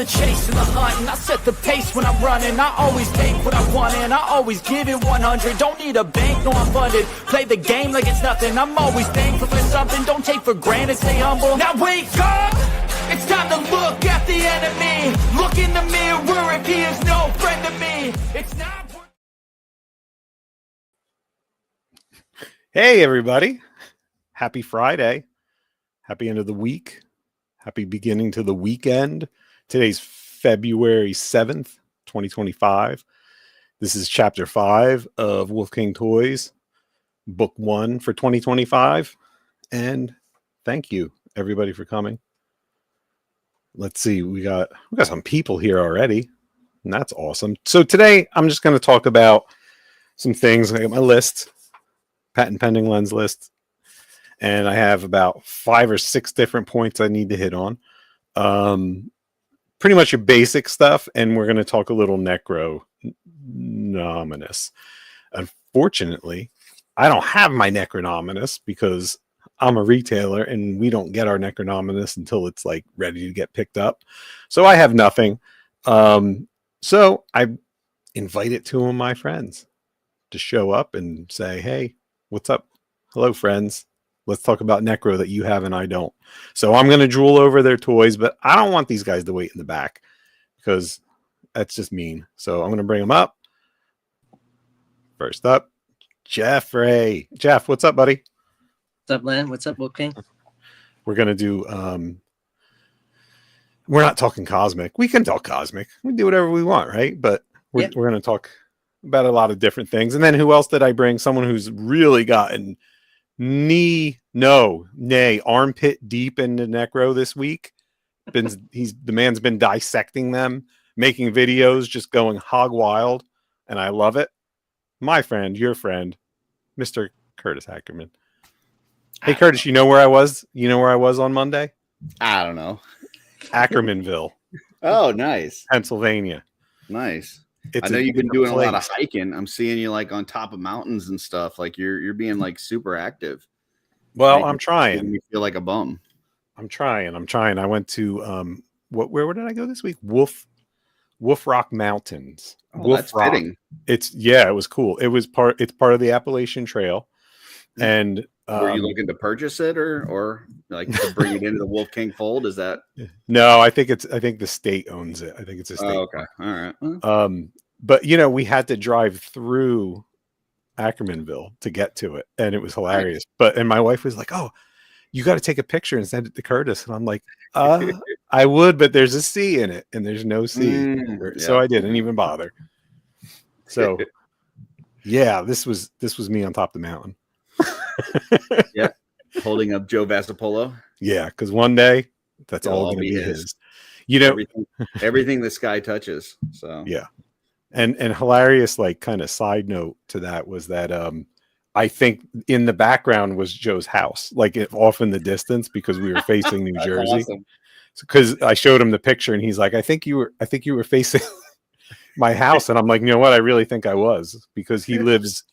the chase and the hunt, and I set the pace when I'm running. I always take what I want and I always give it 100. Don't need a bank, no I'm funded. Play the game like it's nothing. I'm always thankful for something. Don't take for granted, stay humble. Now wake up! It's time to look at the enemy. Look in the mirror if he is no friend to me. It's not. Hey everybody. Happy Friday. Happy end of the week. Happy beginning to the weekend. Today's February 7th, 2025. This is chapter 5 of Wolf King Toys, book 1 for 2025. And thank you everybody for coming. Let's see, we got some people here already, and that's awesome. So today I'm just going to talk about some things. I got my list, patent pending lens list, and I have about 5 or 6 different points I need to hit on. Pretty much your basic stuff, and we're going to talk a little Necronominus. Unfortunately, I don't have my Necronominus because I'm a retailer and we don't get our Necronominus until it's like ready to get picked up. So I have nothing. So I invited 2 of my friends to show up and say, hey, what's up? Hello, friends. Let's talk about Necro that you have and I don't. So I'm going to drool over their toys, but I don't want these guys to wait in the back because that's just mean. So I'm going to bring them up. First up, Jeffrey. Jeff, what's up, buddy? What's up, Len? What's up, Wolf King? We're going to do, we're not talking cosmic. We can talk cosmic. We can do whatever we want, right? But we're going to talk about a lot of different things. And then who else did I bring? Someone who's really gotten armpit deep into Necro this week. The man's been dissecting them, making videos, just going hog wild. And I love it. My friend, your friend, Mr. Curtis Ackerman. Hey, Curtis, you know where I was? You know where I was on Monday? I don't know. Ackermanville. Oh, nice. Pennsylvania. Nice. I know you've been doing a lot of hiking. I'm seeing you like on top of mountains and stuff. Like you're being like super active. Well, like, I'm trying. You feel like a bum. I'm trying. I went to where did I go this week? Wolf Rock Mountains. Oh, Wolf that's Rock. fitting. It was cool. It's part of the Appalachian Trail. And were you looking to purchase it or like to bring it into the Wolf King fold? Is that no? I think the state owns it. I think it's a state. Oh, okay, all right. But we had to drive through Ackermanville to get to it, and it was hilarious. And my wife was like, "Oh, you got to take a picture and send it to Curtis." And I'm like, I would, but there's a C in it, and there's no C, so I didn't even bother. So, yeah, this was me on top of the mountain. Yeah, holding up Joe Vassapolo. Yeah, because one day that's all going to be his. Everything the sky touches. So yeah, and hilarious, like kind of side note to that was that I think in the background was Joe's house, like off in the distance because we were facing New Jersey. Awesome. Because I showed him the picture and he's like, I think you were facing my house, and I'm like, you know what? I really think I was, because he lives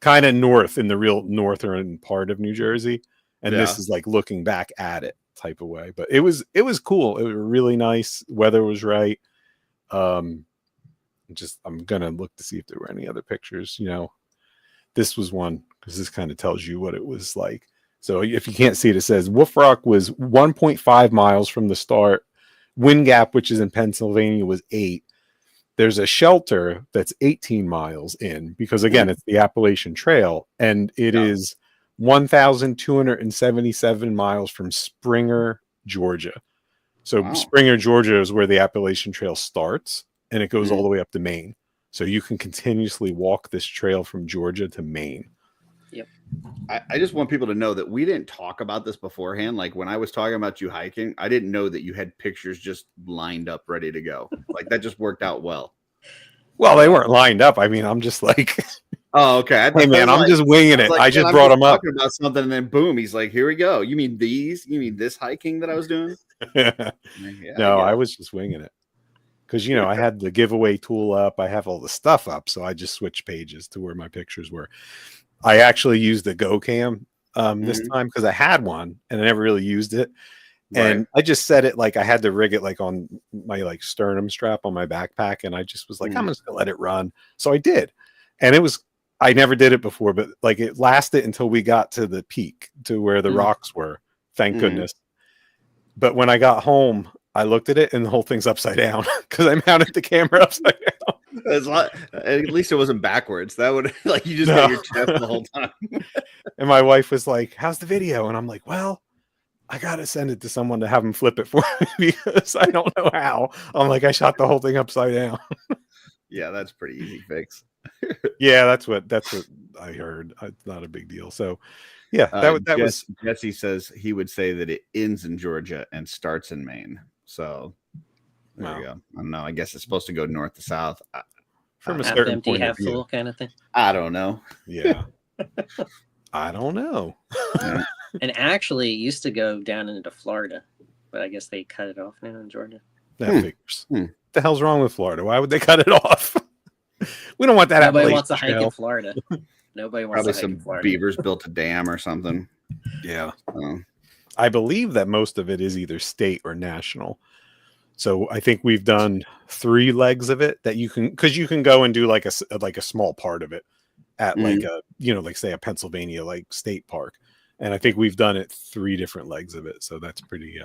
kind of north in the real northern part of New Jersey, and this is like looking back at it type of way. But it was cool. It was really nice. Weather was right. I'm gonna look to see if there were any other pictures. This was one because this kind of tells you what it was like. So if you can't see it, it says Wolf Rock was 1.5 miles from the start. Wind Gap, which is in Pennsylvania, was 8. There's a shelter that's 18 miles in because, again, it's the Appalachian Trail, and it is 1,277 miles from Springer, Georgia. So Springer, Georgia is where the Appalachian Trail starts, and it goes all the way up to Maine. So you can continuously walk this trail from Georgia to Maine. Yep. I just want people to know that we didn't talk about this beforehand. Like when I was talking about you hiking, I didn't know that you had pictures just lined up, ready to go. Like that just worked out well. Well, they weren't lined up. I mean, I'm just like, oh, okay. Hey man, I'm just winging it. I just brought them up. Talking about something, and then boom, he's like, "Here we go." You mean these? You mean this hiking that I was doing? No, I was just winging it because I had the giveaway tool up. I have all the stuff up, so I just switched pages to where my pictures were. I actually used the GoCam this time because I had one and I never really used it. And I just set it like I had to rig it like on my like sternum strap on my backpack, and I just was like, I'm just gonna let it run. So I did, and I never did it before, but like it lasted until we got to the peak to where the rocks were. Thank goodness. But when I got home, I looked at it and the whole thing's upside down because I mounted the camera upside down. At least it wasn't backwards. That would like you just got your chest the whole time. And my wife was like, "How's the video?" And I'm like, "Well, I gotta send it to someone to have them flip it for me because I don't know how." I'm like, I shot the whole thing upside down. Yeah, that's pretty easy fix. Yeah, that's what I heard. It's not a big deal. So, yeah, that was. Jesse says he would say that it ends in Georgia and starts in Maine. So there you go. I don't know. I guess it's supposed to go north to south. From a half certain empty, point half of view. full kind of thing. I don't know. Yeah, I don't know. Yeah. And actually, it used to go down into Florida, but I guess they cut it off now in Georgia. That figures. What the hell's wrong with Florida? Why would they cut it off? We don't want that. Nobody wants to hike in Florida. Nobody wants Probably to hike some in Florida. beavers built a dam or something. Yeah. I believe that most of it is either state or national. So I think we've done 3 legs of it that you can, because you can go and do like a small part of it at like a, like say a Pennsylvania like state park. And I think we've done it 3 different legs of it. So that's pretty,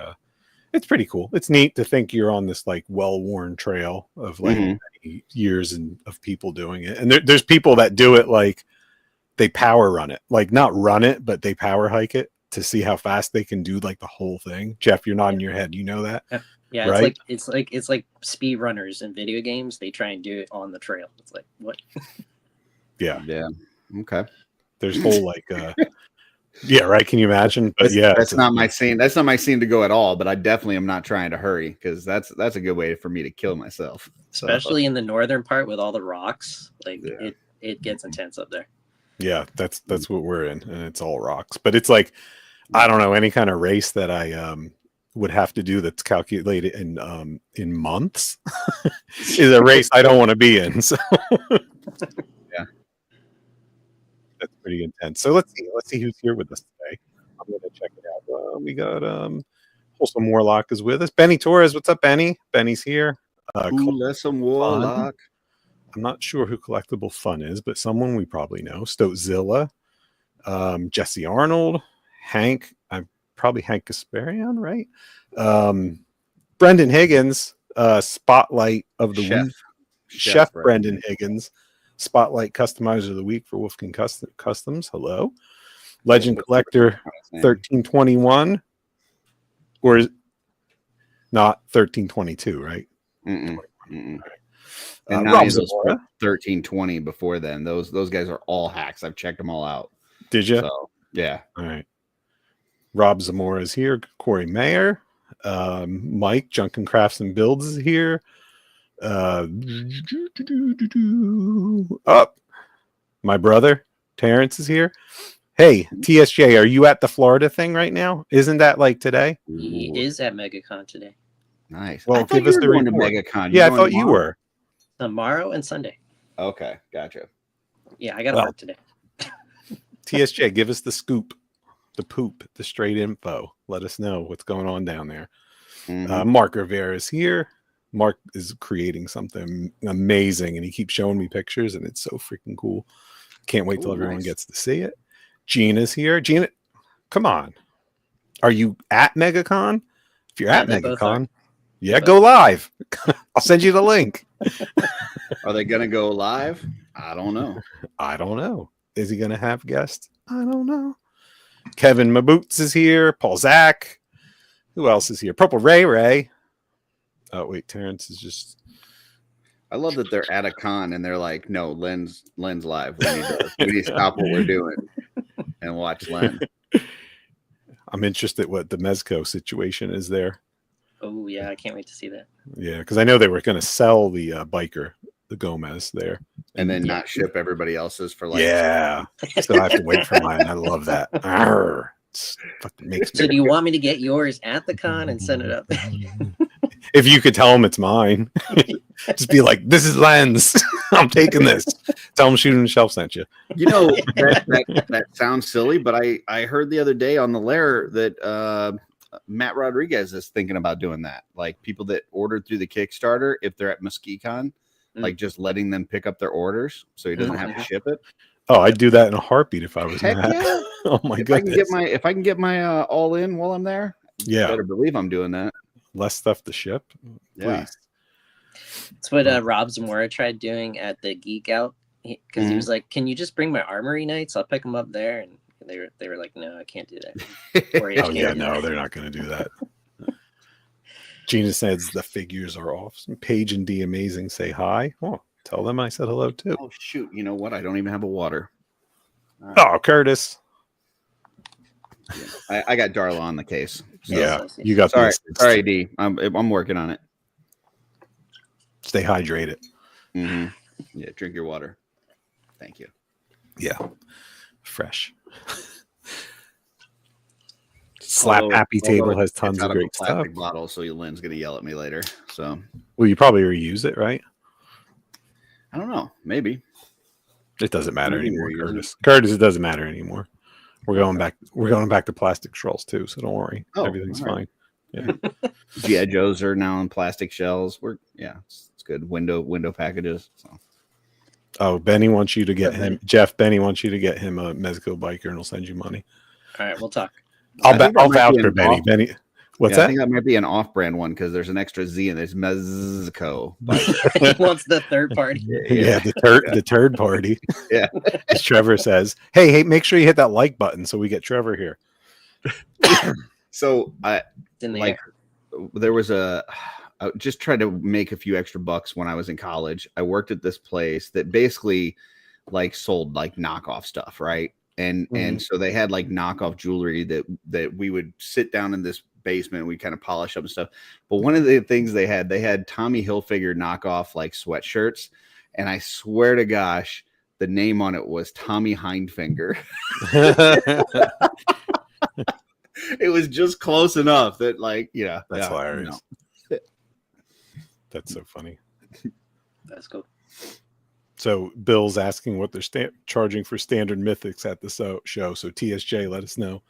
it's pretty cool. It's neat to think you're on this like well-worn trail of like many years of people doing it. And there's people that do it like they power run it, like not run it, but they power hike it to see how fast they can do like the whole thing. Jeff, you're nodding your head. You know that? Yeah, right? it's like speed runners in video games. They try and do it on the trail. It's like what? Yeah. Okay. There's whole like yeah, right. Can you imagine? But that's not my scene. That's not my scene to go at all. But I definitely am not trying to hurry because that's a good way for me to kill myself. Especially in the northern part with all the rocks. Like it gets intense up there. Yeah, that's what we're in, and it's all rocks. But it's like I don't know, any kind of race that I would have to do that's calculated in months is a race I don't want to be in. So yeah, that's pretty intense. So let's see who's here with us today. I'm gonna check it out. We got Wholesome Warlock is with us. Benny Torres, what's up, Benny? Benny's here. Wholesome Warlock. I'm not sure who Collectible Fun is, but someone we probably know. Stoatzilla, Jesse Arnold, Hank. I'm probably Hank Gasparian, right? Brendan Higgins, Spotlight of the Week. Chef Brendan Higgins, Spotlight Customizer of the Week for Wolfkin Customs. Hello. Legend Collector 1321. Or is not 1322, right? And now those 1320 before then. Those guys are all hacks. I've checked them all out. Did you? So, yeah. All right. Rob Zamora is here. Corey Mayer. Mike Junk and Crafts and Builds is here. Up. My brother Terrence is here. Hey, TSJ, are you at the Florida thing right now? Isn't that like today? He is at MegaCon today. Nice. Well, give us the report. MegaCon. Yeah, I thought you were. Tomorrow and Sunday. Okay, gotcha. Yeah, I got to work today. TSJ, give us the scoop, the poop, the straight info. Let us know what's going on down there. Mark Rivera is here. Mark is creating something amazing, and he keeps showing me pictures, and it's so freaking cool. Can't wait till everyone gets to see it. Gina's here. Gina, come on. Are you at MegaCon? If you're at MegaCon, go live. I'll send you the link. Are they going to go live? I don't know. Is he going to have guests? I don't know. Kevin Maboots is here. Paul Zach. Who else is here? Purple Ray. Oh, wait. Terrence is just... I love that they're at a con and they're like, no, Len's live. We need to stop what we're doing and watch Len. I'm interested what the Mezco situation is there. Oh, yeah. I can't wait to see that. Yeah, because I know they were going to sell the biker, the Gomez there. And then not ship everybody else's for like... Yeah. So I have to wait for mine. I love that. Arr. Fucking makes me... So do you want me to get yours at the con and send it up? If you could tell them it's mine. Just be like, this is Len's. I'm taking this. Tell them Shooting the Shelf sent you. You know, that sounds silly, but I heard the other day on the Lair that Matt Rodriguez is thinking about doing that. Like people that ordered through the Kickstarter, if they're at MesquiCon, like just letting them pick up their orders so he doesn't have to ship it. Oh, I'd do that in a heartbeat if I was Heck Matt. yeah. Oh my if goodness. I can get my all in while I'm there, yeah, better believe I'm doing that. Less stuff to ship, please. Yeah. That's what Rob Zamora tried doing at the Geek Out, because he was like, "Can you just bring my Armory Knights? I'll pick them up there." And they were like, "No, I can't do that." Oh yeah, no, they're not going to do that. Gina says the figures are off. Paige and D Amazing say hi. Oh, tell them I said hello too. Oh shoot! You know what? I don't even have a water. Oh, Curtis. Yeah. I got Darla on the case. So. Yeah, you got. Sorry, D. I'm working on it. Stay hydrated. Mm-hmm. Yeah, drink your water. Thank you. Yeah, fresh. Slap Happy Table has tons of great stuff. Bottle, so Lynn's gonna yell at me later. So, well, you probably reuse it, right? I don't know. Maybe it doesn't matter anymore, Curtis. Curtis, it doesn't matter anymore. We're going back. We're going back to plastic straws too, so don't worry. Everything's fine. Yeah. G.I. Joes are now in plastic shells. It's good. Window packages. So. Oh, Benny wants you to get him. Jeff, Benny wants you to get him a Mezco biker, and he'll send you money. All right, we'll talk. I'll vouch for Benny. Benny, what's that? I think that might be an off-brand one because there's an extra Z and there's Mezco. He wants the third party. Yeah, the third party. Yeah, as Trevor says, hey, make sure you hit that like button so we get Trevor here. So there was I just tried to make a few extra bucks when I was in college. I worked at this place that basically like sold like knockoff stuff, right? And so they had like knockoff jewelry that we would sit down in this basement and we kind of polish up and stuff. But one of the things they had Tommy Hilfiger knockoff like sweatshirts, and I swear to gosh, the name on it was Tommy Hindfinger. It was just close enough that that's hilarious. That's so funny. That's cool. So Bill's asking what they're charging for standard mythics at the show. So TSJ, let us know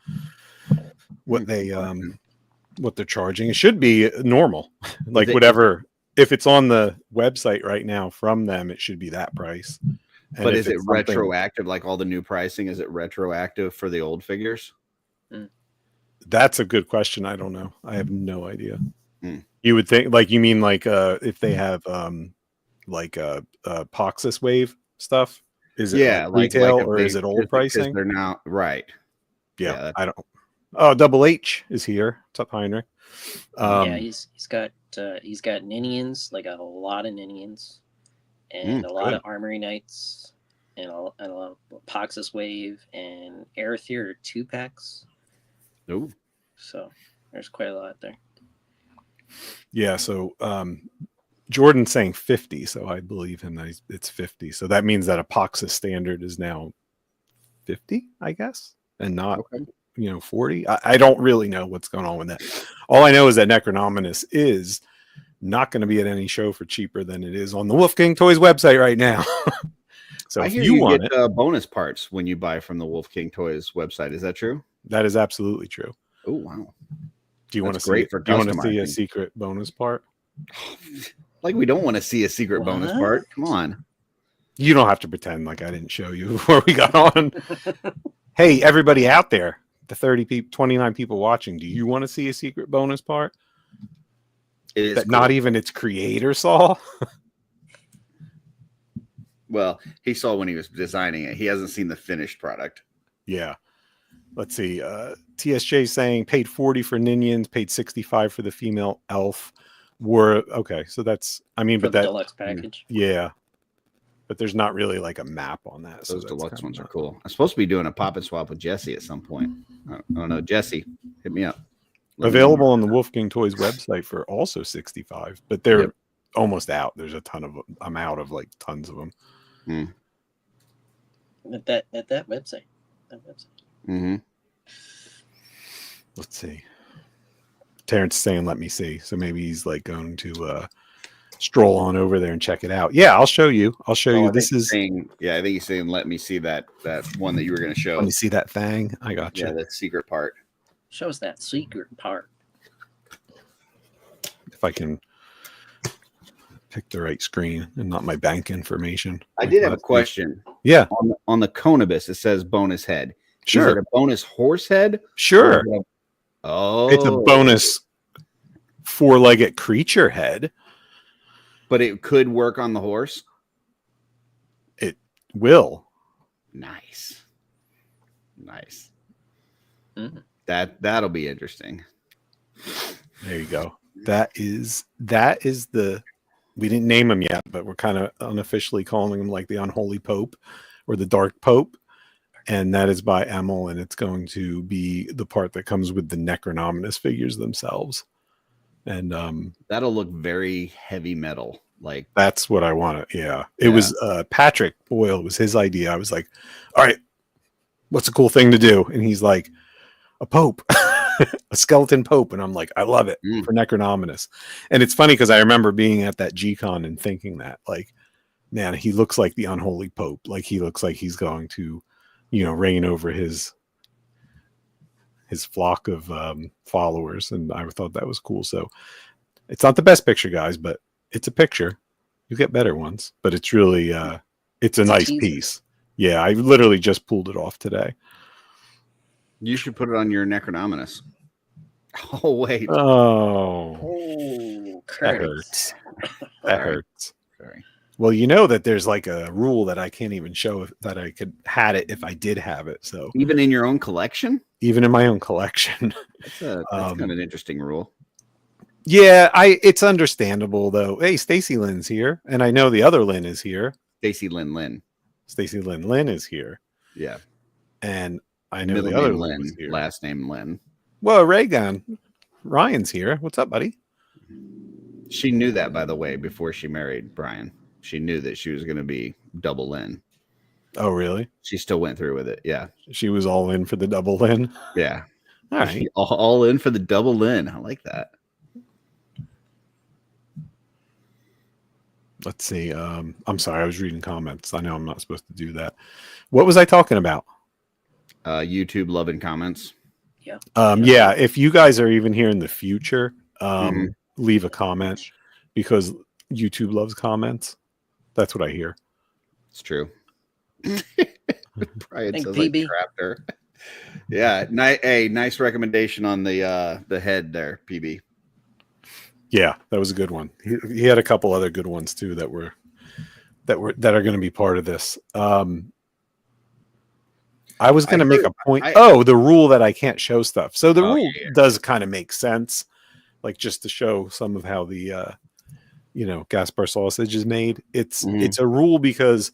what they're charging. It should be normal, like whatever. If it's on the website right now from them, it should be that price. And but is it retroactive? Like all the new pricing, is it retroactive for the old figures? That's a good question. I don't know. I have no idea. You would think, like, you mean like if they have Poxus Wave stuff? Is it retail or is it old pricing? They're now right. Yeah, I don't. Oh, Double H is here. What's up, Heinrich? Yeah, he's got Ninians, like a lot of Ninians, and a lot of Armory Knights, and a lot of Poxus Wave and Aether 2-packs. Oh, so there's quite a lot there. Yeah, so Jordan's saying 50, so I believe him that it's 50. So that means that a Poxus standard is now 50, I guess, and not 40. I don't really know what's going on with that. All I know is that Necronominus is not going to be at any show for cheaper than it is on the Wolf King Toys website right now. So I if hear you want get bonus parts when you buy from the Wolf King Toys website. Is that true? That is absolutely true. Oh wow! Do you want to see a secret bonus part? Like we don't want to see a secret bonus part. Come on. You don't have to pretend like I didn't show you before we got on. Hey, everybody out there, the 29 people watching, do you want to see a secret bonus part? That not even its creator saw? Well, he saw when he was designing it. He hasn't seen the finished product. Yeah. Let's see. TSJ saying paid 40 for Ninians, paid 65 for the female elf. So that's, but that deluxe package. Yeah. But there's not really like a map on that. Those deluxe ones are cool. I'm supposed to be doing a pop and swap with Jesse at some point. I don't know. Jesse, hit me up. Available on the Wolf King Toys website for also 65, but they're almost out. There's a ton of them. I'm out of like tons of them. At that website. Mm-hmm. Let's see. Terrence is saying, let me see. So maybe he's like going to stroll on over there and check it out. Yeah, I'll show you. This is saying, I think he's saying, let me see that one that you were going to show. Let me see that thing. I got you. Yeah, that secret part. Show us that secret part. If I can pick the right screen and not my bank information. I did have a question. Yeah. On the Conibus, it says bonus head. Sure. Is it a bonus horse head? Sure. Oh. It's a bonus four-legged creature head. But it could work on the horse? It will. Nice. Mm-hmm. That'll be interesting. There you go. That is the, we didn't name him yet, but we're kind of unofficially calling him like the Unholy Pope or the Dark Pope. And that is by Emil, and it's going to be the part that comes with the Necronominus figures themselves. And that'll look very heavy metal. Like that's what I want to, yeah. It was Patrick Boyle, was his idea. I was like, all right, what's a cool thing to do? And he's like, a pope. A skeleton pope. And I'm like, I love it for Necronominus. And it's funny because I remember being at that G-Con and thinking that, like, man, he looks like the Unholy Pope. Like, he looks like he's going to, reign over his flock of followers. And I thought that was cool. So it's not the best picture, guys, but it's a picture. You get better ones, but it's really it's a nice piece. Yeah, I literally just pulled it off today. You should put it on your Necronominus. Oh wait. Oh, that hurts. That hurts. Sorry. Well, you know that there's like a rule that I can't even show that I could had it if I did have it. So even in your own collection? Even in my own collection. That's kind of an interesting rule. Yeah, it's understandable though. Hey, Stacy Lynn's here, and I know the other Lynn is here. Stacy Lynn. Stacy Lynn is here. Yeah. And I know Middle the other name Lynn Lynn, was here. last name Lynn. Well, Raygun. Ryan's here. What's up, buddy? She knew that, by the way, before she married Brian. She knew that she was going to be double Lynn. Oh, really? She still went through with it. Yeah. She was all in for the double Lynn. Yeah. All right. All in for the double Lynn. I like that. Let's see. I'm sorry. I was reading comments. I know I'm not supposed to do that. What was I talking about? YouTube love and comments. Yeah. Yeah. If you guys are even here in the future, leave a comment because YouTube loves comments. That's what I hear. It's true. Brian Thank says PB. like Crafter. Yeah. Nice recommendation on the head there, PB. Yeah, that was a good one. He had a couple other good ones too that are going to be part of this. I was going to make a point. The rule that I can't show stuff. So the rule does kind of make sense, like just to show some of how the Gaspar sausage is made. It's a rule because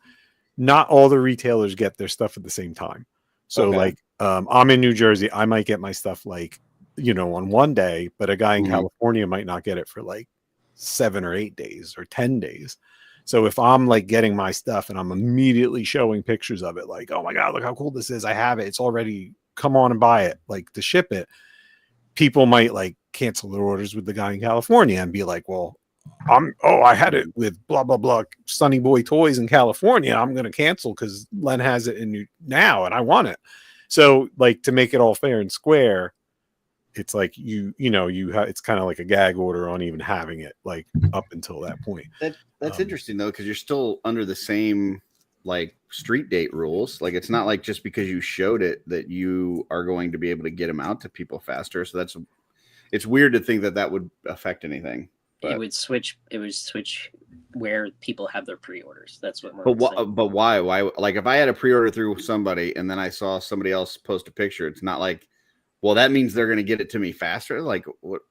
not all the retailers get their stuff at the same time. So like I'm in New Jersey, I might get my stuff like on one day, but a guy in California might not get it for like 7 or 8 days or 10 days. So if I'm like getting my stuff and I'm immediately showing pictures of it, like, oh my God, look how cool this is. I have it. It's already, come on and buy it, like to ship it. People might like cancel their orders with the guy in California and be like, well, I had it with blah, blah, blah, Sunny Boy Toys in California. I'm going to cancel because Len has it now and I want it. So like to make it all fair and square, it's like it's kind of like a gag order on even having it like up until that point. That's interesting though, because you're still under the same like street date rules. Like it's not like just because you showed it that you are going to be able to get them out to people faster. So it's weird to think that would affect anything. But, it would switch where people have their pre-orders. That's what. But why? Why? Like if I had a pre-order through somebody and then I saw somebody else post a picture, it's not like, well, that means they're going to get it to me faster. Like what?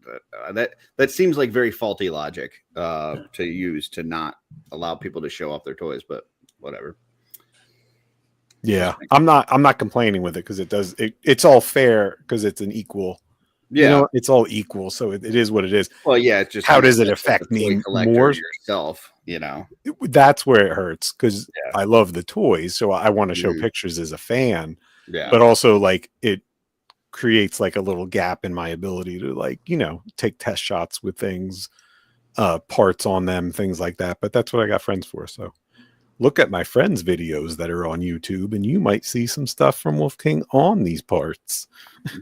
That seems like very faulty logic to use to not allow people to show off their toys. But whatever. Yeah, I'm not complaining with it because it's all fair because it's an equal. Yeah, it's all equal, so it is what it is. Well, yeah, it's just how does it affect me more? Yourself, that's where it hurts because I love the toys, so I want to show pictures as a fan. Yeah, but also like it creates like a little gap in my ability to like take test shots with things, parts on them, things like that. But that's what I got friends for. So look at my friends' videos that are on YouTube, and you might see some stuff from Wolf King on these parts.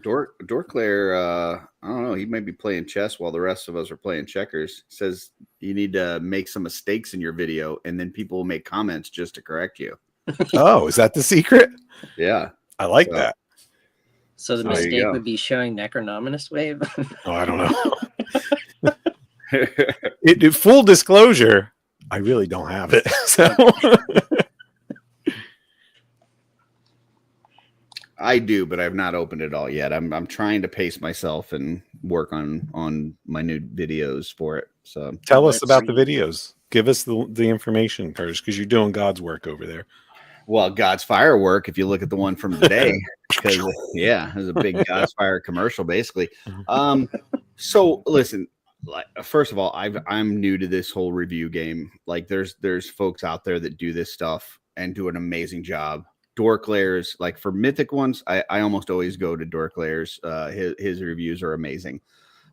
Dorklair, I don't know. He may be playing chess while the rest of us are playing checkers. He says you need to make some mistakes in your video, and then people will make comments just to correct you. Oh, is that the secret? Yeah, I like that. So the mistake would be showing Necronominus wave. Oh, I don't know. Full disclosure, I really don't have it. So I do, but I've not opened it all yet. I'm trying to pace myself and work on my new videos for it. So tell us about the videos. Give us the information first, because you're doing God's work over there. Well, God's firework, if you look at the one from today, because yeah, there's a big God's fire commercial, basically. So listen, like, first of all, I'm new to this whole review game. Like, there's folks out there that do this stuff and do an amazing job. Dorklair's, like, for mythic ones, I almost always go to Dorklair's. His reviews are amazing.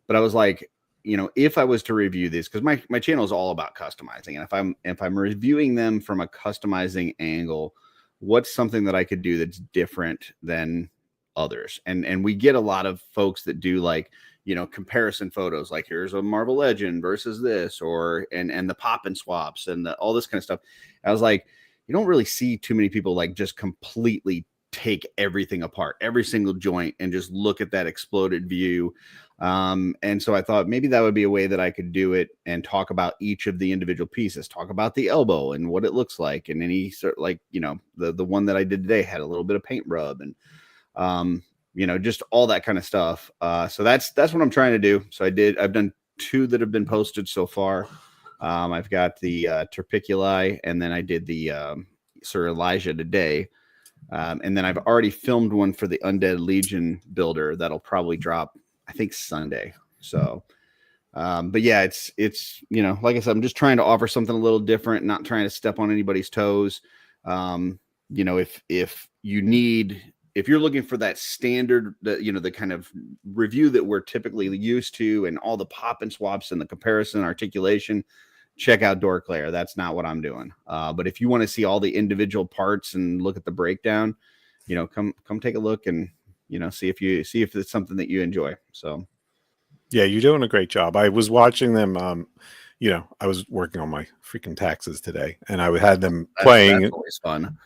But I was like, you know, if I was to review this, because my channel is all about customizing, and if I'm reviewing them from a customizing angle, what's something that I could do that's different than others? And we get a lot of folks that do, like, you know, comparison photos, like here's a Marvel Legend versus this, or and the pop and swaps and all this kind of stuff. I was like, you don't really see too many people like just completely take everything apart, every single joint, and just look at that exploded view. And so I thought maybe that would be a way that I could do it and talk about each of the individual pieces, talk about the elbow and what it looks like. And any sort, like, you know, the one that I did today had a little bit of paint rub and, you know, just all that kind of stuff. So that's what I'm trying to do. So I've done 2 that have been posted so far. I've got the Terpiculi, and then I did the Sir Elijah today. And then I've already filmed one for the Undead Legion builder that'll probably drop, I think, Sunday. So, but yeah, it's, you know, like I said, I'm just trying to offer something a little different, not trying to step on anybody's toes. You know, if you're looking for that standard, you know, the kind of review that we're typically used to, and all the pop and swaps and the comparison articulation, check out Dorklair. That's not what I'm doing. But if you want to see all the individual parts and look at the breakdown, you know, come take a look and, you know, see if it's something that you enjoy. So yeah, you're doing a great job. I was watching them. You know, I was working on my freaking taxes today, and I had them playing. That's always fun.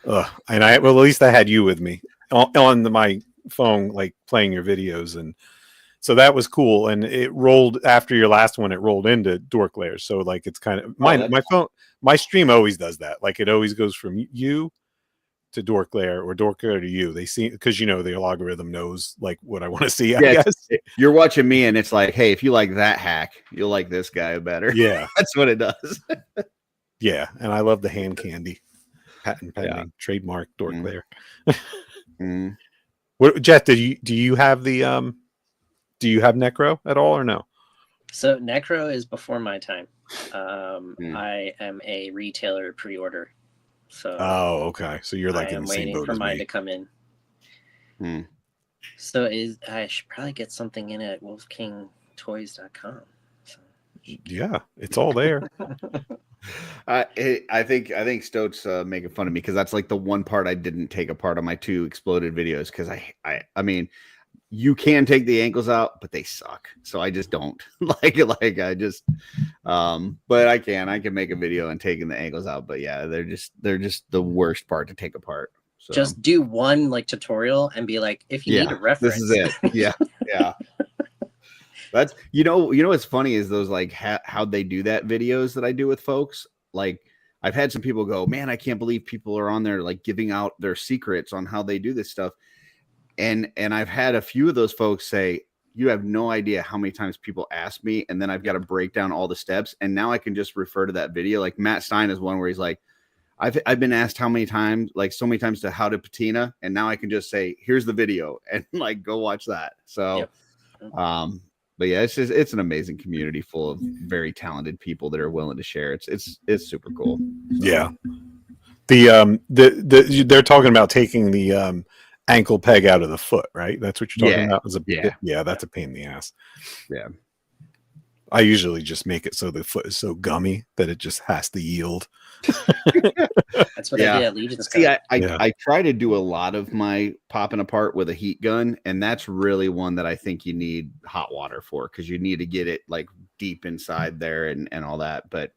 And at least I had you with me on my phone, like playing your videos, and so that was cool. And it rolled after your last one. It rolled into Dorklair, so like it's kind of my phone. My stream always does that. Like it always goes from you to Dorklair or Dorklair to you. They see, because, you know, the algorithm knows like what I want to see. I guess you're watching me, and it's like, hey, if you like that hack, you'll like this guy better. Yeah, that's what it does. Yeah, and I love the hand candy, patent pending, trademark Dorklair. What, Jet? Do you have the do you have Necro at all or no? So Necro is before my time. I am a retailer pre-order. So okay. So you're like in the same boat as me. I'm waiting for mine to come in. So I should probably get something in at wolfkingtoys.com. So. Yeah, it's all there. I think Stoat's making fun of me because that's like the one part I didn't take apart on my 2 exploded videos, because I mean, you can take the ankles out, but they suck. So I just don't like I just, but I can make a video and taking the ankles out. But yeah, they're just the worst part to take apart. So just do one like tutorial and be like, if you need a reference, this is it. Yeah. Yeah. That's, you know, what's funny is those like how they do that videos that I do with folks. Like I've had some people go, man, I can't believe people are on there like giving out their secrets on how they do this stuff. And I've had a few of those folks say, you have no idea how many times people ask me, and then I've got to break down all the steps. And now I can just refer to that video. Like Matt Stein is one where he's like, I've been asked how many times, like so many times, to how to patina. And now I can just say, here's the video, and like, go watch that. So, but yeah, it's an amazing community full of very talented people that are willing to share. It's super cool. So. Yeah. They're talking about taking the ankle peg out of the foot, right? That's what you're talking about. Yeah, that's a pain in the ass. Yeah. I usually just make it so the foot is so gummy that it just has to yield. That's what I did at Legion's Cup. See, I try to do a lot of my popping apart with a heat gun, and that's really one that I think you need hot water for, because you need to get it like deep inside there and all that. But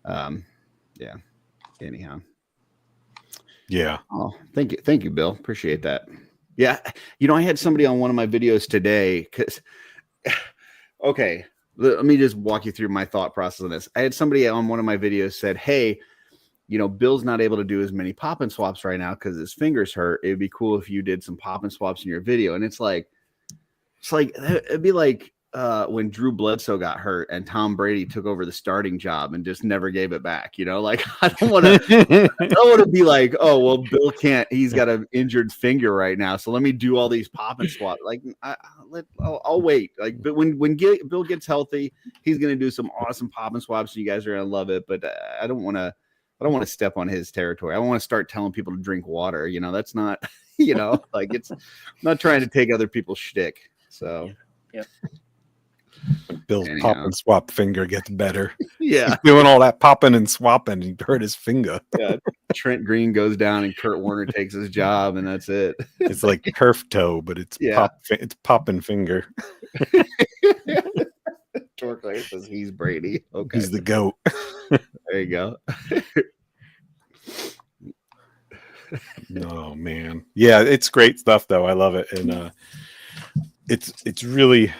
yeah. Anyhow. Yeah. Oh, thank you, Bill. Appreciate that. Yeah, I had somebody on one of my videos today because. Okay, let me just walk you through my thought process on this. I had somebody on one of my videos said, "Hey, Bill's not able to do as many pop and swaps right now because his fingers hurt. It'd be cool if you did some pop and swaps in your video." And it's like it'd be like when Drew Bledsoe got hurt and Tom Brady took over the starting job and just never gave it back. Like I don't want to be like, oh well, Bill can't. He's got an injured finger right now, so let me do all these pop and swaps. Like I'll wait. Like, but when Bill gets healthy, he's gonna do some awesome pop and swaps, and you guys are gonna love it. But I don't want to step on his territory. I don't want to start telling people to drink water. That's not, like I'm not trying to take other people's shtick. So, yeah. Bill's pop and swap finger gets better. Yeah. He's doing all that popping and swapping. He hurt his finger. Yeah. Trent Green goes down and Kurt Warner takes his job, and that's it. It's like turf toe, but it's it's popping finger. Torque says he's Brady. Okay. He's the GOAT. There you go. Oh man. Yeah, it's great stuff though. I love it. And it's really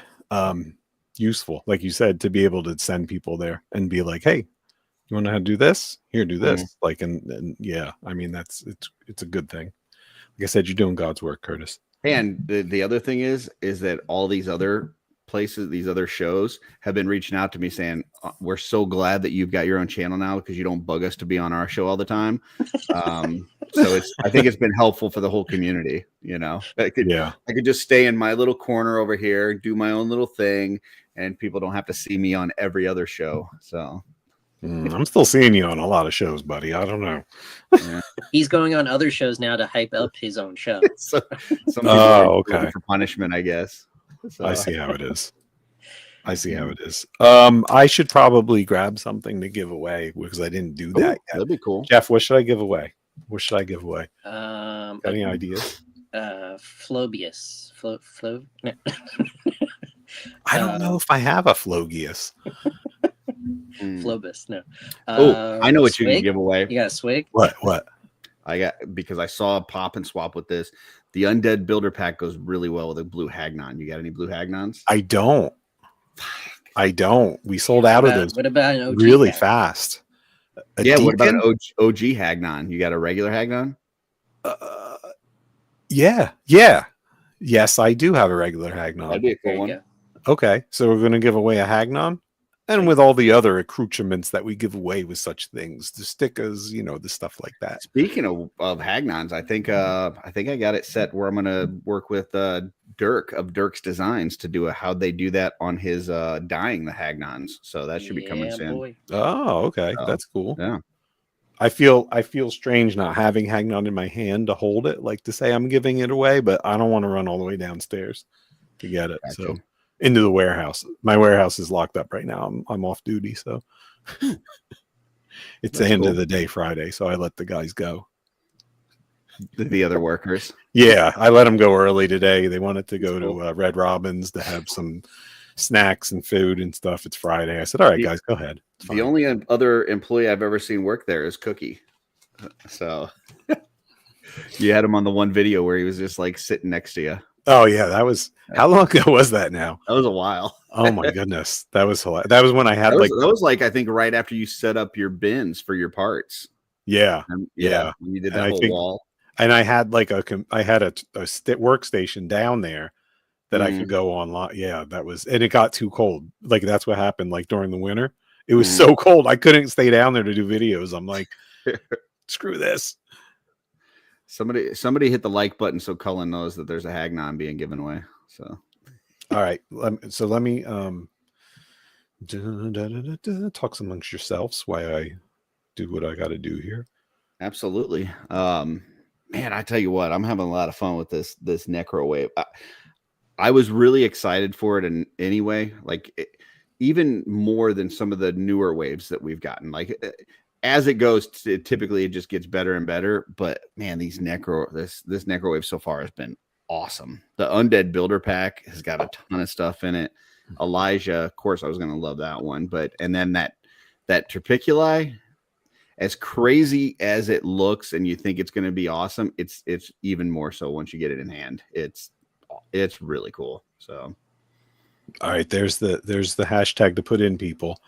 useful, like you said, to be able to send people there and be like, hey, you want to know how to do this? Here, do this. Mm-hmm. Like, and yeah, I mean, it's a good thing. Like I said, you're doing God's work, Curtis. And the other thing is that all these other places, these other shows have been reaching out to me saying, we're so glad that you've got your own channel now because you don't bug us to be on our show all the time. So I think it's been helpful for the whole community. I could just stay in my little corner over here, do my own little thing, and people don't have to see me on every other show. So I'm still seeing you on a lot of shows, buddy. I don't know. Yeah. He's going on other shows now to hype up his own show. So okay. For punishment, I guess. So. I see how it is. I should probably grab something to give away because I didn't do that yet. That'd be cool. Jeff, what should I give away? Got any ideas? Flobius. No. I don't know if I have a Flogius. Flobus, no. I know what you can give away. You got a swig? What? Because I saw a pop and swap with this. The Undead Builder Pack goes really well with a blue Hagnon. You got any blue Hagnons? I don't. We sold out of those. What about an OG really pack? Fast? What about an OG Hagnon? You got a regular Hagnon? Yeah. Yes, I do have a regular Hagnon. That'd be a cool one. Okay, so we're going to give away a Hagnon. And with all the other accoutrements that we give away with such things, the stickers, the stuff like that. Speaking of Hagnons, I think I got it set where I'm going to work with Dirk of Dirk's Designs to do how they do that on his dyeing the Hagnons. So that should be coming soon. Boy. Oh, okay, that's cool. Yeah, I feel strange not having Hagnon in my hand to hold it, like to say I'm giving it away, but I don't want to run all the way downstairs to get it. Gotcha. So. Into the warehouse. My warehouse is locked up right now. I'm off duty, so it's the end of the day Friday, so I let the guys go. The other workers. Yeah, I let them go early today. They wanted to go to Red Robin's to have some snacks and food and stuff. It's Friday. I said, all right, guys, go ahead. The only other employee I've ever seen work there is Cookie. So you had him on the one video where he was just like sitting next to you. Oh yeah, that was how long ago was that now? That was a while. Oh my goodness, that was hilarious. That was when I had that was like I think right after you set up your bins for your parts. Yeah, when you did that whole wall. And I had like a workstation down there that I could go online. Yeah, that was, and it got too cold. Like that's what happened. Like during the winter, it was so cold I couldn't stay down there to do videos. I'm like, screw this. Somebody hit the like button so Cullen knows that there's a Hagnon being given away. So, all right. So let me talk amongst yourselves while I do what I got to do here. Absolutely. Man, I tell you what, I'm having a lot of fun with this Necro wave. I was really excited for it, and anyway, like even more than some of the newer waves that we've gotten. Like as it goes, typically it just gets better and better. But man, this necro wave so far has been awesome. The Undead Builder Pack has got a ton of stuff in it. Elijah, of course, I was going to love that one, and then that Trapiculi, as crazy as it looks, and you think it's going to be awesome, it's even more so once you get it in hand. It's really cool. So, all right, there's the hashtag to put in, people.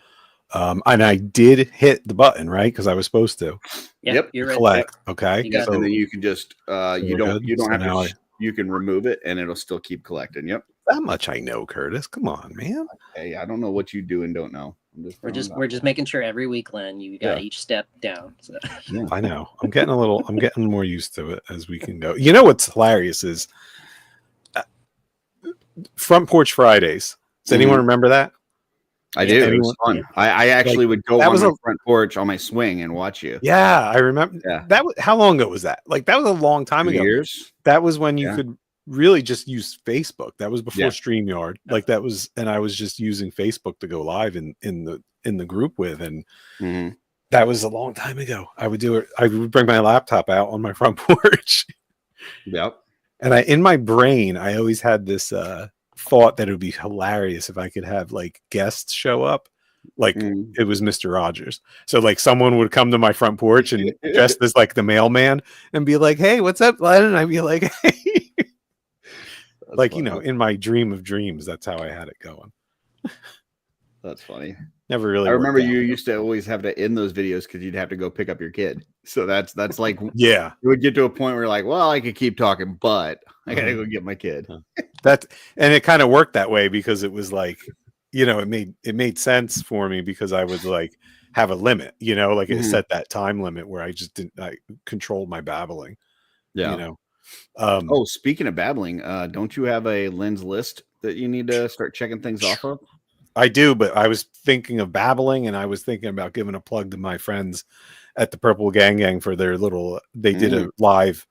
And I did hit the button, right? Because I was supposed to. Yep, you're collect. Right. Okay. So, and then you can just you don't have to. You can remove it, and it'll still keep collecting. Yep. That much I know, Curtis. Come on, man. Hey, I don't know what you do and don't know. We're just making sure every week, Len, you got each step down. So. Yeah. I know. I'm getting more used to it as we can go. You know what's hilarious is Front Porch Fridays. Does anyone remember that? I do. It was fun. I actually would go on my front porch on my swing and watch you. Yeah, I remember. Yeah. That was, how long ago was that? Like, that was a long time ago. Years. That was when you could really just use Facebook. That was before StreamYard. Like, that was, and I was just using Facebook to go live in the group with, and that was a long time ago. I would do it. I would bring my laptop out on my front porch. Yep. And in my brain, I always had this thought that it would be hilarious if I could have like guests show up, like it was Mr. Rogers. So like someone would come to my front porch and dressed as like the mailman and be like, "Hey, what's up, Len?" And I'd be like, "Hey," like funny. You know, in my dream of dreams, that's how I had it going. That's funny. Never really. I remember you used to always have to end those videos because you'd have to go pick up your kid. So that's like, yeah, you would get to a point where you're like, well, I could keep talking, but I gotta go get my kid. And it kind of worked that way because it was like, you know, it made sense for me because I would like have a limit, you know, like it set that time limit where I controlled my babbling. Yeah. You know. Speaking of babbling, don't you have a lens list that you need to start checking things off of? I do, but I was thinking of babbling, and I was thinking about giving a plug to my friends at the Purple Gang for their little. They did a live